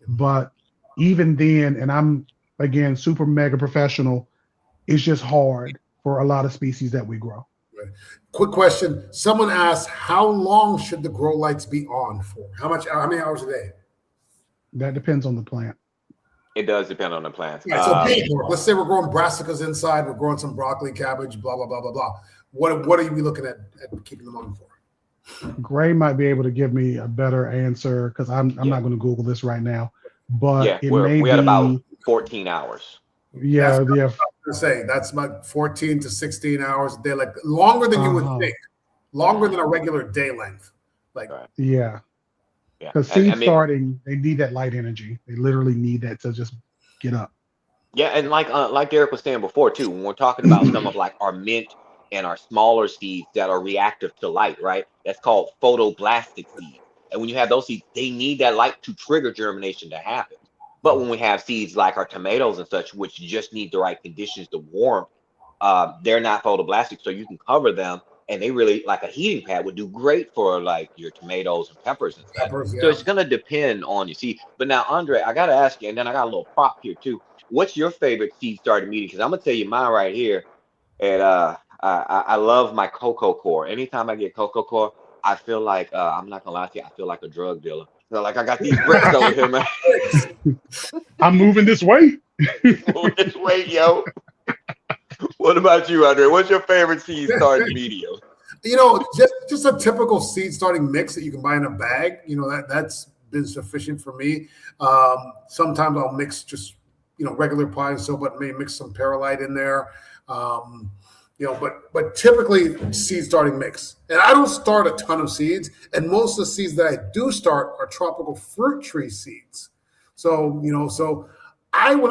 S1: But even then, and I'm again super mega professional, it's just hard for a lot of species that we grow.
S2: Right. Quick question. Someone asked, how long should the grow lights be on for? How many hours a day?
S1: That depends on the plant.
S3: It does depend on the plants.
S2: Right, so let's say we're growing brassicas inside, we're growing some broccoli, cabbage, blah, blah, blah, blah, blah. What are you looking at keeping them on for?
S1: Gray might be able to give me a better answer because I'm not going to Google this right now. But
S3: yeah,
S1: it
S3: we had about 14 hours.
S1: Yeah,
S2: to say that's about 14 to 16 hours a day, like longer than you would think, longer than a regular day length. Like,
S1: yeah. Because seed starting, they need that light energy. They literally need that to just get up.
S3: Yeah, and like Derek was saying before too, when we're talking about some of like our mint and our smaller seeds that are reactive to light, right? That's called photoblastic seeds. And when you have those seeds, they need that light to trigger germination to happen. But when we have seeds like our tomatoes and such, which just need the right conditions to warm, they're not photoblastic, so you can cover them, and they really, like a heating pad would do great for like your tomatoes and peppers and stuff. So it's gonna depend on your seed. But now, Andre, I gotta ask you, and then I got a little prop here too. What's your favorite seed starting medium? Because I'm gonna tell you mine right here. And I love my cocoa core. Anytime I get cocoa core, I feel like I'm not gonna lie to you, I feel like a drug dealer. So like I got these bricks over here, man.
S1: I'm moving this way.
S3: Moving this way, yo. What about you, Andre? What's your favorite seed starting medium?
S2: Just a typical seed starting mix that you can buy in a bag. That's been sufficient for me. Sometimes I'll mix just regular potting soil, but maybe mix some perlite in there. But typically seed starting mix. And I don't start a ton of seeds, and most of the seeds that I do start are tropical fruit tree seeds. So when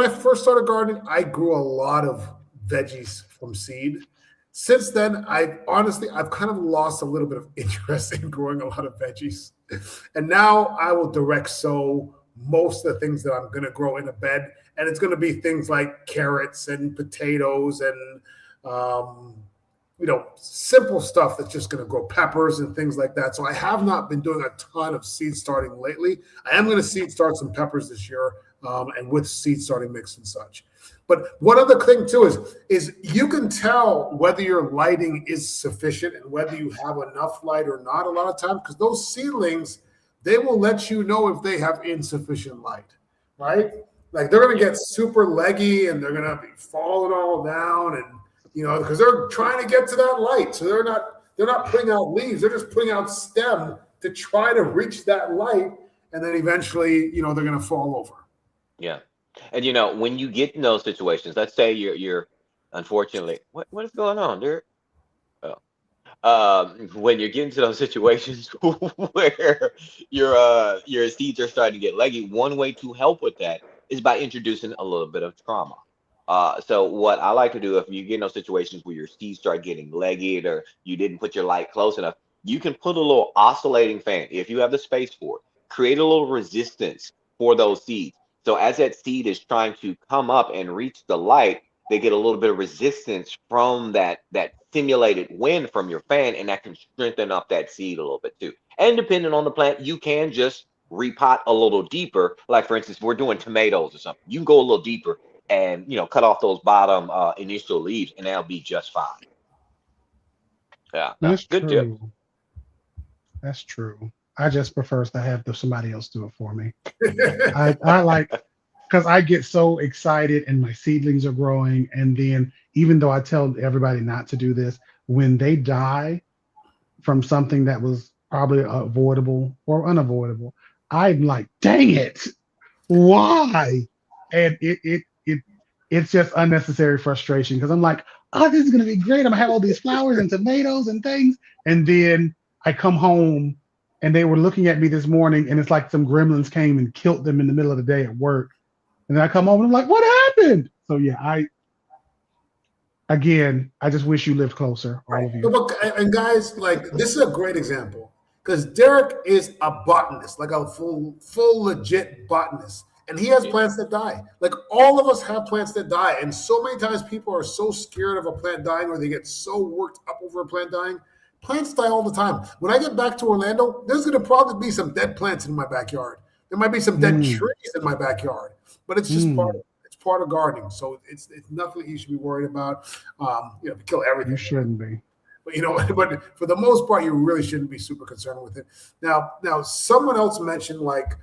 S2: I first started gardening, I grew a lot of veggies from seed. Since then, I've kind of lost a little bit of interest in growing a lot of veggies. And now I will direct sow most of the things that I'm going to grow in a bed. And it's going to be things like carrots and potatoes and, simple stuff that's just going to grow, peppers and things like that. So I have not been doing a ton of seed starting lately. I am going to seed start some peppers this year and with seed starting mix and such. But one other thing too is you can tell whether your lighting is sufficient and whether you have enough light or not a lot of times, because those seedlings, they will let you know if they have insufficient light, right? Like they're going to get super leggy and they're going to be falling all down, and because they're trying to get to that light, so they're not putting out leaves, they're just putting out stem to try to reach that light, and then eventually they're going to fall over.
S3: Yeah. And when you get in those situations, let's say you're unfortunately, what is going on there? When you're getting to those situations where your seeds are starting to get leggy, one way to help with that is by introducing a little bit of trauma. So what I like to do, if you get in those situations where your seeds start getting leggy or you didn't put your light close enough, you can put a little oscillating fan, if you have the space for it, create a little resistance for those seeds. So as that seed is trying to come up and reach the light, they get a little bit of resistance from that simulated wind from your fan, and that can strengthen up that seed a little bit too. And depending on the plant, you can just repot a little deeper. Like for instance, if we're doing tomatoes or something, you can go a little deeper and cut off those bottom initial leaves, and that'll be just fine. Yeah, no,
S1: That's
S3: good tip.
S1: true. That's true. I just prefer to have somebody else do it for me. I like, because I get so excited and my seedlings are growing, and then even though I tell everybody not to do this, when they die from something that was probably avoidable or unavoidable, I'm like, dang it, why? And it's just unnecessary frustration, because I'm like, oh, this is gonna be great. I'm gonna have all these flowers and tomatoes and things, and then I come home and they were looking at me this morning, and it's like some gremlins came and killed them in the middle of the day at work. And then I come home and I'm like, what happened? So yeah, I just wish you lived closer, all of you.
S2: Look, and guys, like this is a great example because Derek is a botanist, like a full legit botanist, and he has plants that die. Like all of us have plants that die, and so many times people are so scared of a plant dying, or they get so worked up over a plant dying. Plants die all the time. When I get back to Orlando, there's going to probably be some dead plants in my backyard. There might be some dead trees in my backyard, but it's just part of gardening. So it's nothing you should be worried about. To kill everything.
S1: You shouldn't be.
S2: But but for the most part, you really shouldn't be super concerned with it. Now someone else mentioned like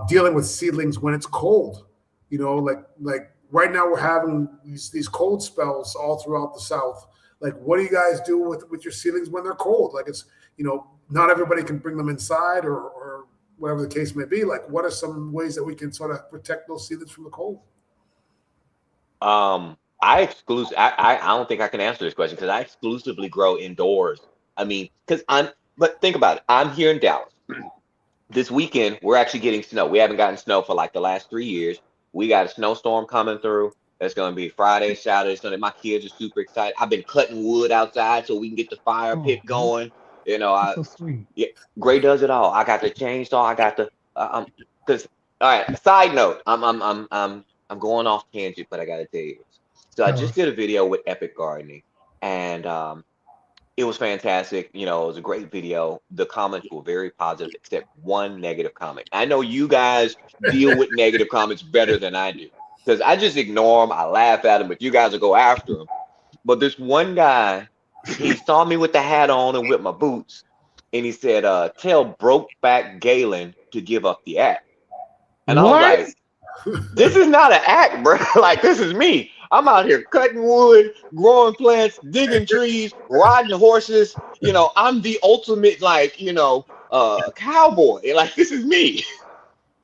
S2: dealing with seedlings when it's cold. Like right now we're having these cold spells all throughout the South. Like, what do you guys do with your seedlings when they're cold? Like it's not everybody can bring them inside or whatever the case may be. Like, what are some ways that we can sort of protect those seedlings from the cold?
S3: I don't think I can answer this question because I exclusively grow indoors. I mean, but think about it. I'm here in Dallas. This weekend, we're actually getting snow. We haven't gotten snow for like the last 3 years. We got a snowstorm coming through. It's going to be Friday, Saturday, Sunday. My kids are super excited. I've been cutting wood outside so we can get the fire pit going.
S1: That's so sweet.
S3: Yeah, Gray does it all. I got the chainsaw. I got the because all right. Side note, I'm going off tangent, but I got to tell you this. So I just did a video with Epic Gardening, and it was fantastic. It was a great video. The comments were very positive, except one negative comment. I know you guys deal with negative comments better than I do, because I just ignore them. I laugh at them, but you guys will go after them. But this one guy, he saw me with the hat on and with my boots, and he said, tell Brokeback Galen to give up the act. And I was like, this is not an act, bro. Like, this is me. I'm out here cutting wood, growing plants, digging trees, riding horses. I'm the ultimate, cowboy. Like, this is me.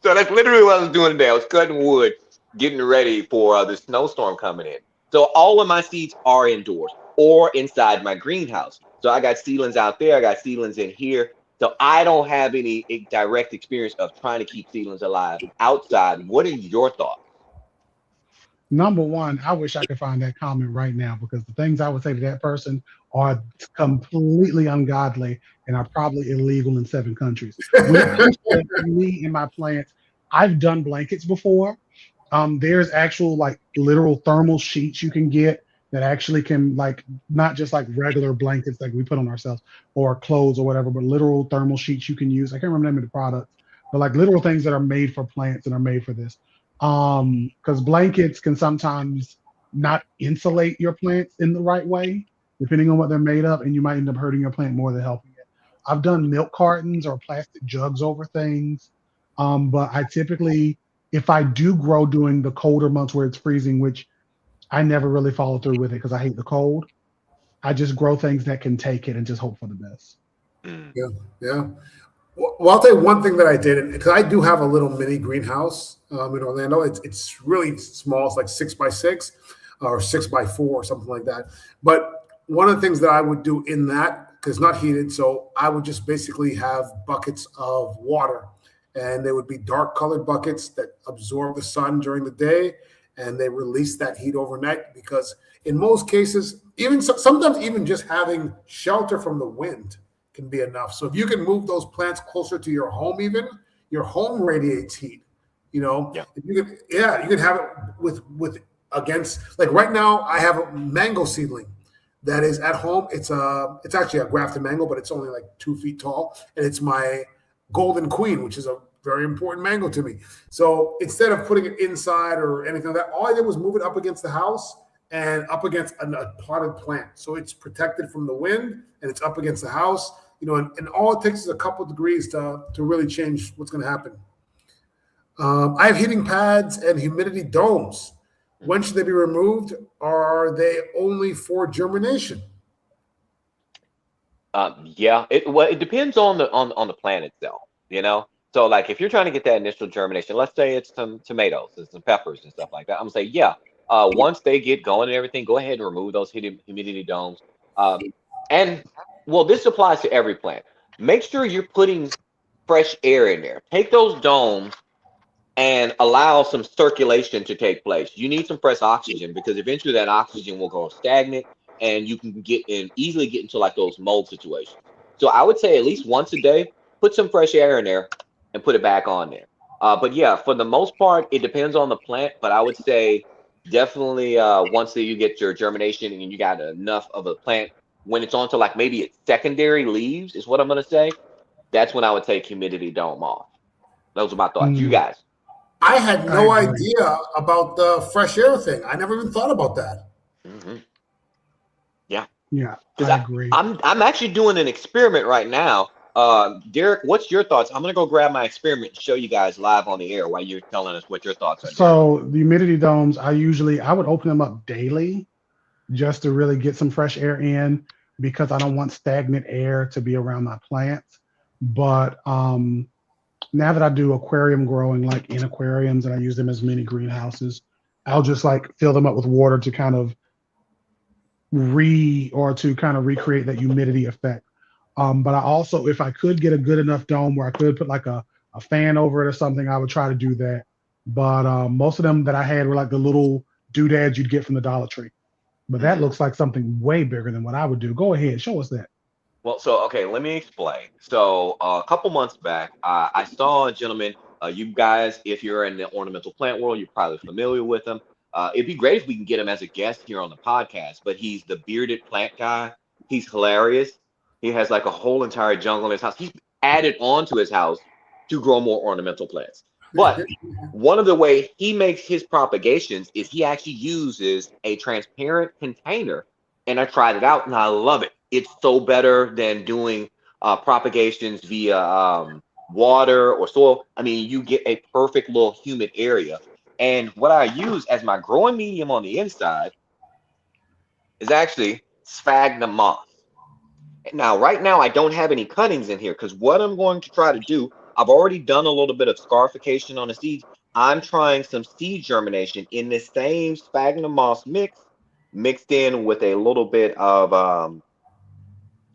S3: So that's literally what I was doing today. I was cutting wood, getting ready for the snowstorm coming in. So all of my seeds are indoors or inside my greenhouse. So I got seedlings out there. I got seedlings in here. So I don't have any direct experience of trying to keep seedlings alive outside. What are your thoughts?
S1: Number one, I wish I could find that comment right now, because the things I would say to that person are completely ungodly and are probably illegal in 7 countries. When it comes to me and my plants, I've done blankets before. There's actual literal thermal sheets you can get that actually can not just like regular blankets like we put on ourselves or clothes or whatever, but literal thermal sheets you can use. I can't remember the name of the product, but like literal things that are made for plants and are made for this. Because blankets can sometimes not insulate your plants in the right way, depending on what they're made of, and you might end up hurting your plant more than helping it. I've done milk cartons or plastic jugs over things, but I typically, if I do grow during the colder months where it's freezing, which I never really follow through with it because I hate the cold, I just grow things that can take it and just hope for the best.
S3: Mm.
S2: Yeah, yeah. Well, I'll tell you one thing that I did, because I do have a little mini greenhouse in Orlando. It's really small. It's like 6 by 6 or 6 by 4 or something like that. But one of the things that I would do in that, because not heated, so I would just basically have buckets of water, and they would be dark colored buckets that absorb the sun during the day, and they release that heat overnight. Because in most cases, even sometimes even just having shelter from the wind can be enough. So if you can move those plants closer to your home, even your home radiates heat. You know,
S3: Yeah.
S2: if you could, yeah, you can have it with against, like right now, I have a mango seedling that is at home. It's actually a grafted mango, but it's only like 2 feet tall, and it's my golden queen, which is a very important mango to me. So instead of putting it inside or anything like that, all I did was move it up against the house and up against a potted plant, so it's protected from the wind and it's up against the house. You know, and all it takes is a couple of degrees to really change what's going to happen. I have heating pads and humidity domes. When should they be removed? Are they only for germination?
S3: Yeah, it depends on the plant itself, you know. So like if you're trying to get that initial germination, let's say it's some tomatoes and some peppers and stuff like that. I'm gonna say yeah. Once they get going and everything, go ahead and remove those humidity domes. Um, and well, this applies to every plant. Make sure you're putting fresh air in there. Take those domes and allow some circulation to take place. You need some fresh oxygen because eventually that oxygen will go stagnant and you can get in easily get into like those mold situations. So I would say at least once a day, put some fresh air in there and put it back on there. But yeah, for the most part, it depends on the plant. But I would say definitely once you get your germination and you got enough of a plant, when it's onto like maybe its secondary leaves, is what I'm gonna say. That's when I would take humidity dome off. Those are my thoughts. You
S1: Mm,
S3: guys.
S2: I had
S1: I
S2: no
S1: agree.
S2: idea about the fresh air thing. I never even thought about that.
S3: Hmm. Yeah,
S1: Yeah,
S3: because
S1: I agree.
S3: I'm actually doing an experiment right now. Derek, what's your thoughts? I'm gonna go grab my experiment and show you guys live on the air while you're telling us what your thoughts are, Derek.
S1: So the humidity domes, I would open them up daily just to really get some fresh air in because I don't want stagnant air to be around my plants. But now that I do aquarium growing, like in aquariums, and I use them as mini greenhouses, I'll just like fill them up with water to kind of recreate that humidity effect. But I also, if I could get a good enough dome where I could put like a fan over it or something, I would try to do that. But most of them that I had were like the little doodads you'd get from the Dollar Tree. But that
S3: Hmm.
S1: looks like something way bigger than what I would do. Go ahead, show us that.
S3: Well, so okay, let me explain. So a couple months back, I saw a gentleman. You guys, if you're in the ornamental plant world, you're probably familiar with him. It'd be great if we can get him as a guest here on the podcast. But he's the bearded plant guy. He's hilarious. He has like a whole entire jungle in his house. He's added on to his house to grow more ornamental plants. But one of the way he makes his propagations is he actually uses a transparent container, and I tried it out and I love it. It's so better than doing propagations via water or soil. I mean, you get a perfect little humid area. And what I use as my growing medium on the inside is actually sphagnum moss. Now, right now, I don't have any cuttings in here because what I'm going to try to do, I've already done a little bit of scarification on the seeds. I'm trying some seed germination in the same sphagnum moss mix, mixed in with a little bit of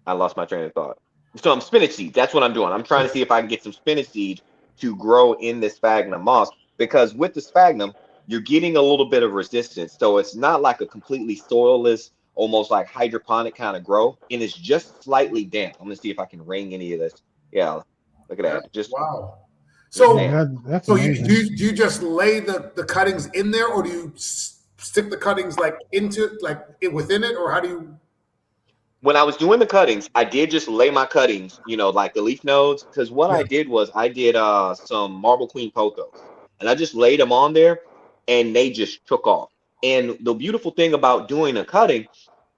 S3: I lost my train of thought. So I'm spinach seeds. That's what I'm doing. I'm trying to see if I can get some spinach seeds to grow in this sphagnum moss because with the sphagnum, you're getting a little bit of resistance. So it's not like a completely soilless, almost like hydroponic kind of grow, and it's just slightly damp. I'm gonna see if I can wring any of this. Yeah, look at
S2: Yeah.
S3: that.
S2: Wow.
S3: Just
S1: Yeah,
S3: damp.
S1: that's
S2: So you
S1: amazing.
S2: do you just lay the cuttings in there, or do you stick the cuttings like into like within it, or how do you?
S3: When I was doing the cuttings, I did just lay my cuttings, like the leaf nodes, because what
S2: Yeah.
S3: I did was I did some marble queen pothos. and I just laid them on there, and they just took off. And the beautiful thing about doing a cutting,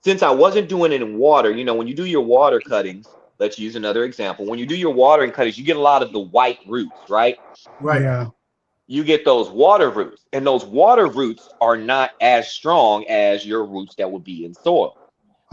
S3: since I wasn't doing it in water, when you do your water cuttings, let's use another example. When you do your watering cuttings, you get a lot of the white roots, right?
S2: Right.
S1: Yeah.
S3: You get those water roots, and those water roots are not as strong as your roots that would be in soil.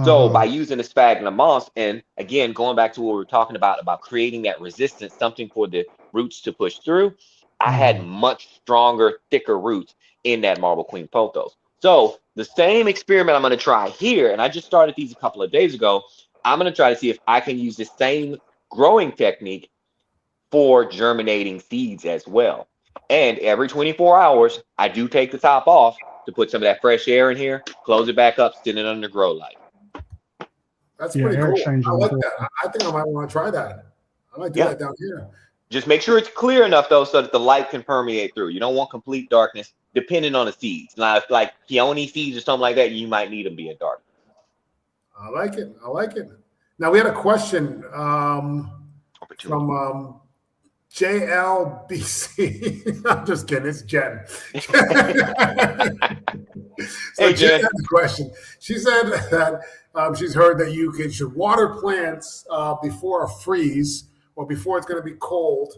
S3: So
S1: Uh-huh.
S3: by using the sphagnum moss, and again, going back to what we were talking about creating that resistance, something for the roots to push through, I had
S1: Uh-huh.
S3: much stronger, thicker roots in that Marble Queen pothos. So the same experiment I'm going to try here, and I just started these a couple of days ago. I'm going to try to see if I can use the same growing technique for germinating seeds as well. And every 24 hours, I do take the top off to put some of that fresh air in here, close it back up, send it under grow light.
S2: That's
S1: Yeah,
S2: pretty
S1: air
S2: cool.
S1: exchange
S2: I
S1: is
S2: like
S1: important.
S2: that. I think I might want to try that. I might do
S3: Yeah.
S2: that down here.
S3: Just make sure it's clear enough though, so that the light can permeate through. You don't want complete darkness, depending on the seeds. Now, if like peony seeds or something like that, you might need them be in dark.
S2: I like it. I like it. Now we had a question
S3: Opportunity.
S2: from JLBC. I'm just kidding. It's Jen. So
S3: Hey,
S2: Jen
S3: Jen.
S2: had a question. She said that she's heard that should water plants before a freeze or before it's going to be cold.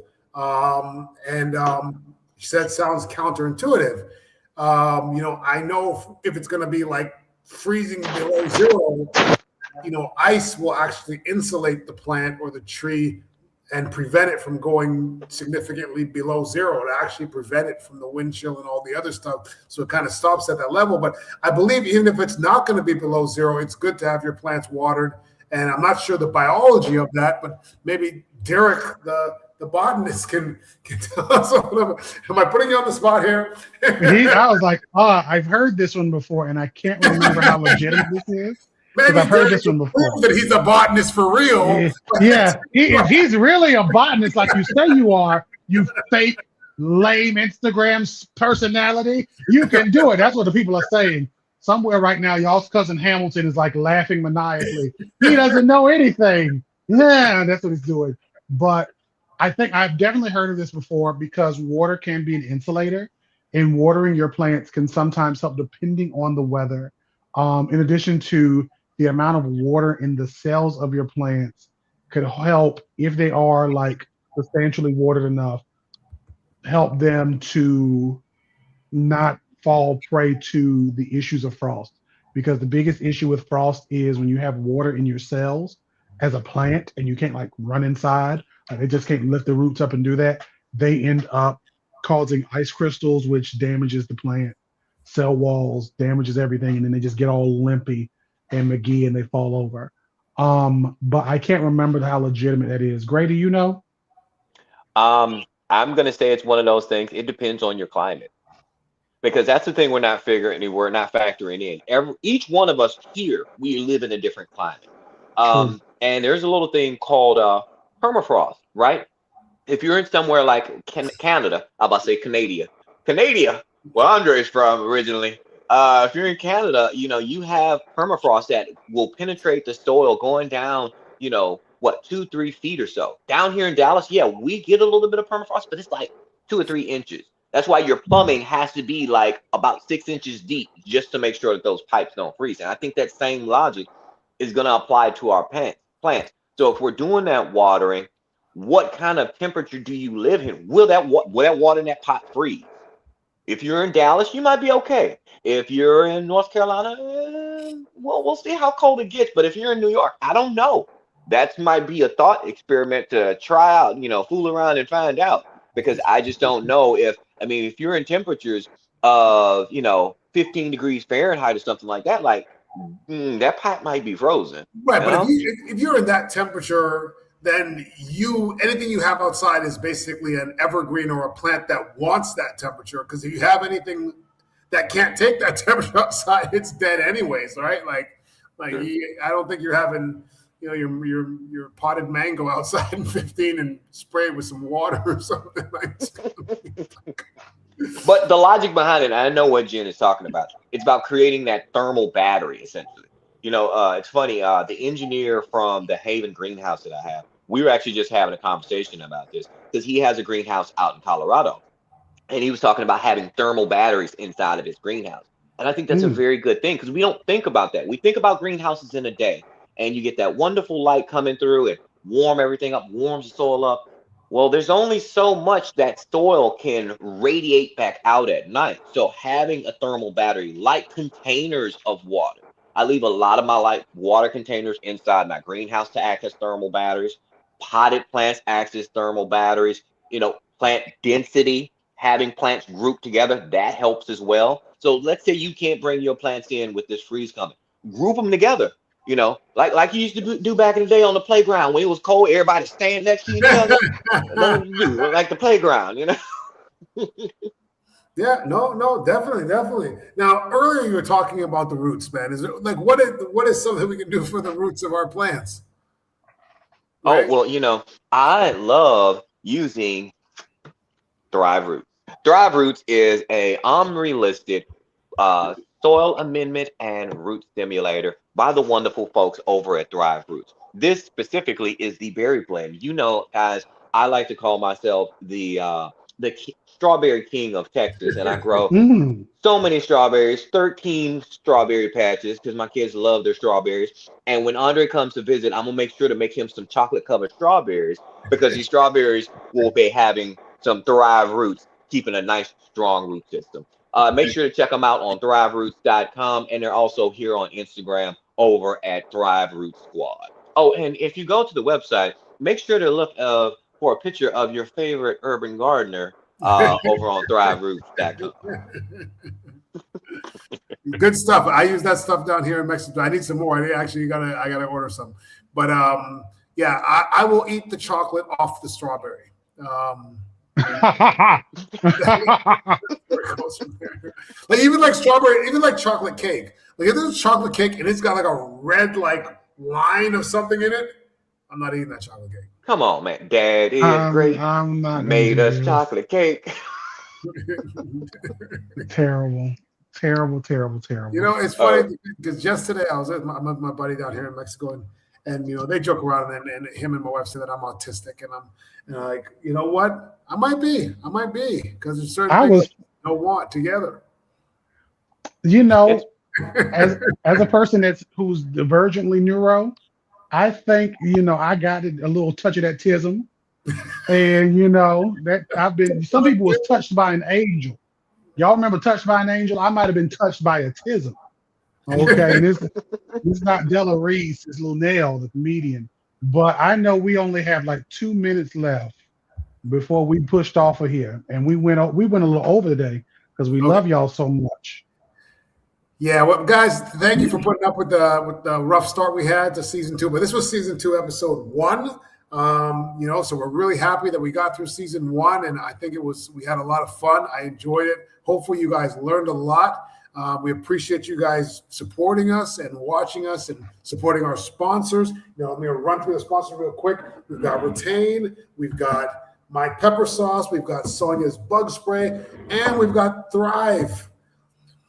S2: She said sounds counterintuitive. I know if it's going to be like freezing below zero, ice will actually insulate the plant or the tree and prevent it from going significantly below zero. It actually prevent it from the wind chill and all the other stuff. So it kind of stops at that level. But I believe even if it's not going to be below zero, it's good to have your plants watered. And I'm not sure the biology of that, but maybe Derek, the botanist, can tell us a little bit. Am I putting you on the spot here?
S1: I was like, I've heard this one before, and I can't remember how legitimate this is.
S2: Maybe
S1: I've heard
S2: Derek
S1: this one
S2: can
S1: before.
S2: prove that he's a botanist for real.
S1: Yeah. If he's really a botanist like you say you are, you fake, lame Instagram personality, you can do it. That's what the people are saying. Somewhere right now, y'all's cousin Hamilton is like laughing maniacally. He doesn't know anything. Yeah, that's what he's doing. But I think I've definitely heard of this before because water can be an insulator, and watering your plants can sometimes help depending on the weather. In addition to the amount of water in the cells of your plants could help, if they are like substantially watered enough, help them to not fall prey to the issues of frost. Because the biggest issue with frost is when you have water in your cells as a plant and you can't like run inside, like they just can't lift the roots up and do that. They end up causing ice crystals, which damages the plant, cell walls, damages everything, and then they just get all limpy and McGee and they fall over. But I can't remember how legitimate that is. Gray, do you know?
S3: I'm gonna say it's one of those things. It depends on your climate, because that's the thing we're not factoring in. Each one of us here, we live in a different climate.
S1: True.
S3: And there's a little thing called permafrost, right? If you're in somewhere like Canada, I'm about to say Canada, where Andre's from originally. If you're in Canada, you have permafrost that will penetrate the soil going down, what, 2-3 feet or so. Down here in Dallas, yeah, we get a little bit of permafrost, but it's like 2 or 3 inches. That's why your plumbing has to be like about 6 inches deep just to make sure that those pipes don't freeze. And I think that same logic is going to apply to our plants. So if we're doing that watering, what kind of temperature do you live in? Will that water in that pot freeze? If you're in Dallas, you might be okay. If you're in North Carolina, well, we'll see how cold it gets. But if you're in New York, I don't know. That might be a thought experiment to try out, fool around and find out. Because I just don't know if you're in temperatures of, 15 degrees Fahrenheit or something like that, like that pot might be frozen.
S2: Right, but if you're in that temperature, then anything you have outside is basically an evergreen or a plant that wants that temperature. Because if you have anything that can't take that temperature outside, it's dead anyways, right? Sure. I don't think you're having your potted mango outside in 15 and spray it with some water or something like that.
S3: But the logic behind it, I know what Jen is talking about. It's about creating that thermal battery, essentially. It's funny. The engineer from the Haven greenhouse that I have, we were actually just having a conversation about this because he has a greenhouse out in Colorado. and he was talking about having thermal batteries inside of his greenhouse. And I think that's a very good thing because we don't think about that. We think about greenhouses in a day, and you get that wonderful light coming through and warm everything up, warms the soil up. Well, there's only so much that soil can radiate back out at night. So having a thermal battery, like containers of water. I leave a lot of my like water containers inside my greenhouse to act as thermal batteries. Potted plants act as thermal batteries. Plant density, having plants grouped together, that helps as well. So let's say you can't bring your plants in with this freeze coming. Group them together. Like you used to do back in the day on the playground when it was cold, everybody stand next to each other. Like the playground.
S2: Yeah, no, definitely. Now, earlier you were talking about the roots, man. Is it like what is something we can do for the roots of our plants?
S3: Right? Oh, well, I love using Thrive Roots. Thrive Roots is a OMRI listed soil amendment and root stimulator by the wonderful folks over at Thrive Roots. This specifically is the berry blend. Guys, I like to call myself the strawberry king of Texas, and I grow so many strawberries, 13 strawberry patches, because my kids love their strawberries. And when Andre comes to visit, I'm gonna make sure to make him some chocolate covered strawberries, because these strawberries will be having some Thrive Roots, keeping a nice strong root system. Make sure to check them out on thriveroots.com, and they're also here on Instagram over at Thrive Root Squad. Oh, and if you go to the website, make sure to look for a picture of your favorite urban gardener over on thriveroots.com.
S2: Good stuff. I use that stuff down here in Mexico. I need some more. I gotta order some. But yeah, I will eat the chocolate off the strawberry. Like even like strawberry, even like chocolate cake. Like if there's a chocolate cake and it's got like a red like line of something in it, I'm not eating that chocolate cake.
S3: Come on, man. Dad is great.
S1: I'm not
S3: made us chocolate cake.
S1: Terrible. It's
S2: funny because just today I was with my buddy down here in Mexico, and they joke around, and him and my wife say that I'm autistic, and I'm like, you know what? I might be because there's certain things I don't want together.
S1: As a person who's divergently neuro, I think I got a little touch of that tism, and that I've been. Some people was touched by an angel. Y'all remember Touched by an Angel? I might have been touched by a tism. Okay, and it's not Della Reese, it's Lunel, the comedian. But I know we only have like 2 minutes left before we pushed off of here, and we went a little over today because we love y'all so much.
S2: Yeah, well, guys, thank you for putting up with the rough start we had to season 2. But this was season 2, episode 1. So we're really happy that we got through season 1, and I think we had a lot of fun. I enjoyed it. Hopefully, you guys learned a lot. We appreciate you guys supporting us and watching us and supporting our sponsors. I'm going to run through the sponsors real quick. We've got Retain, we've got My Pepper Sauce, we've got Sonia's Bug Spray, and we've got Thrive.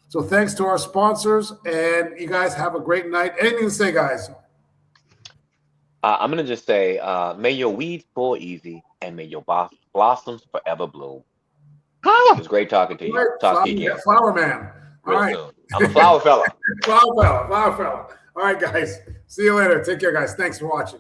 S2: So thanks to our sponsors, and you guys have a great night. Anything to say, guys?
S3: I'm going to just say, may your weeds pull easy, and may your blossoms forever bloom. It was great talking to you.
S2: Right,
S3: Talk to you again.
S2: Flower man. All right.
S3: I'm a flower fella.
S2: Flower fella. All right, guys. See you later. Take care, guys. Thanks for watching.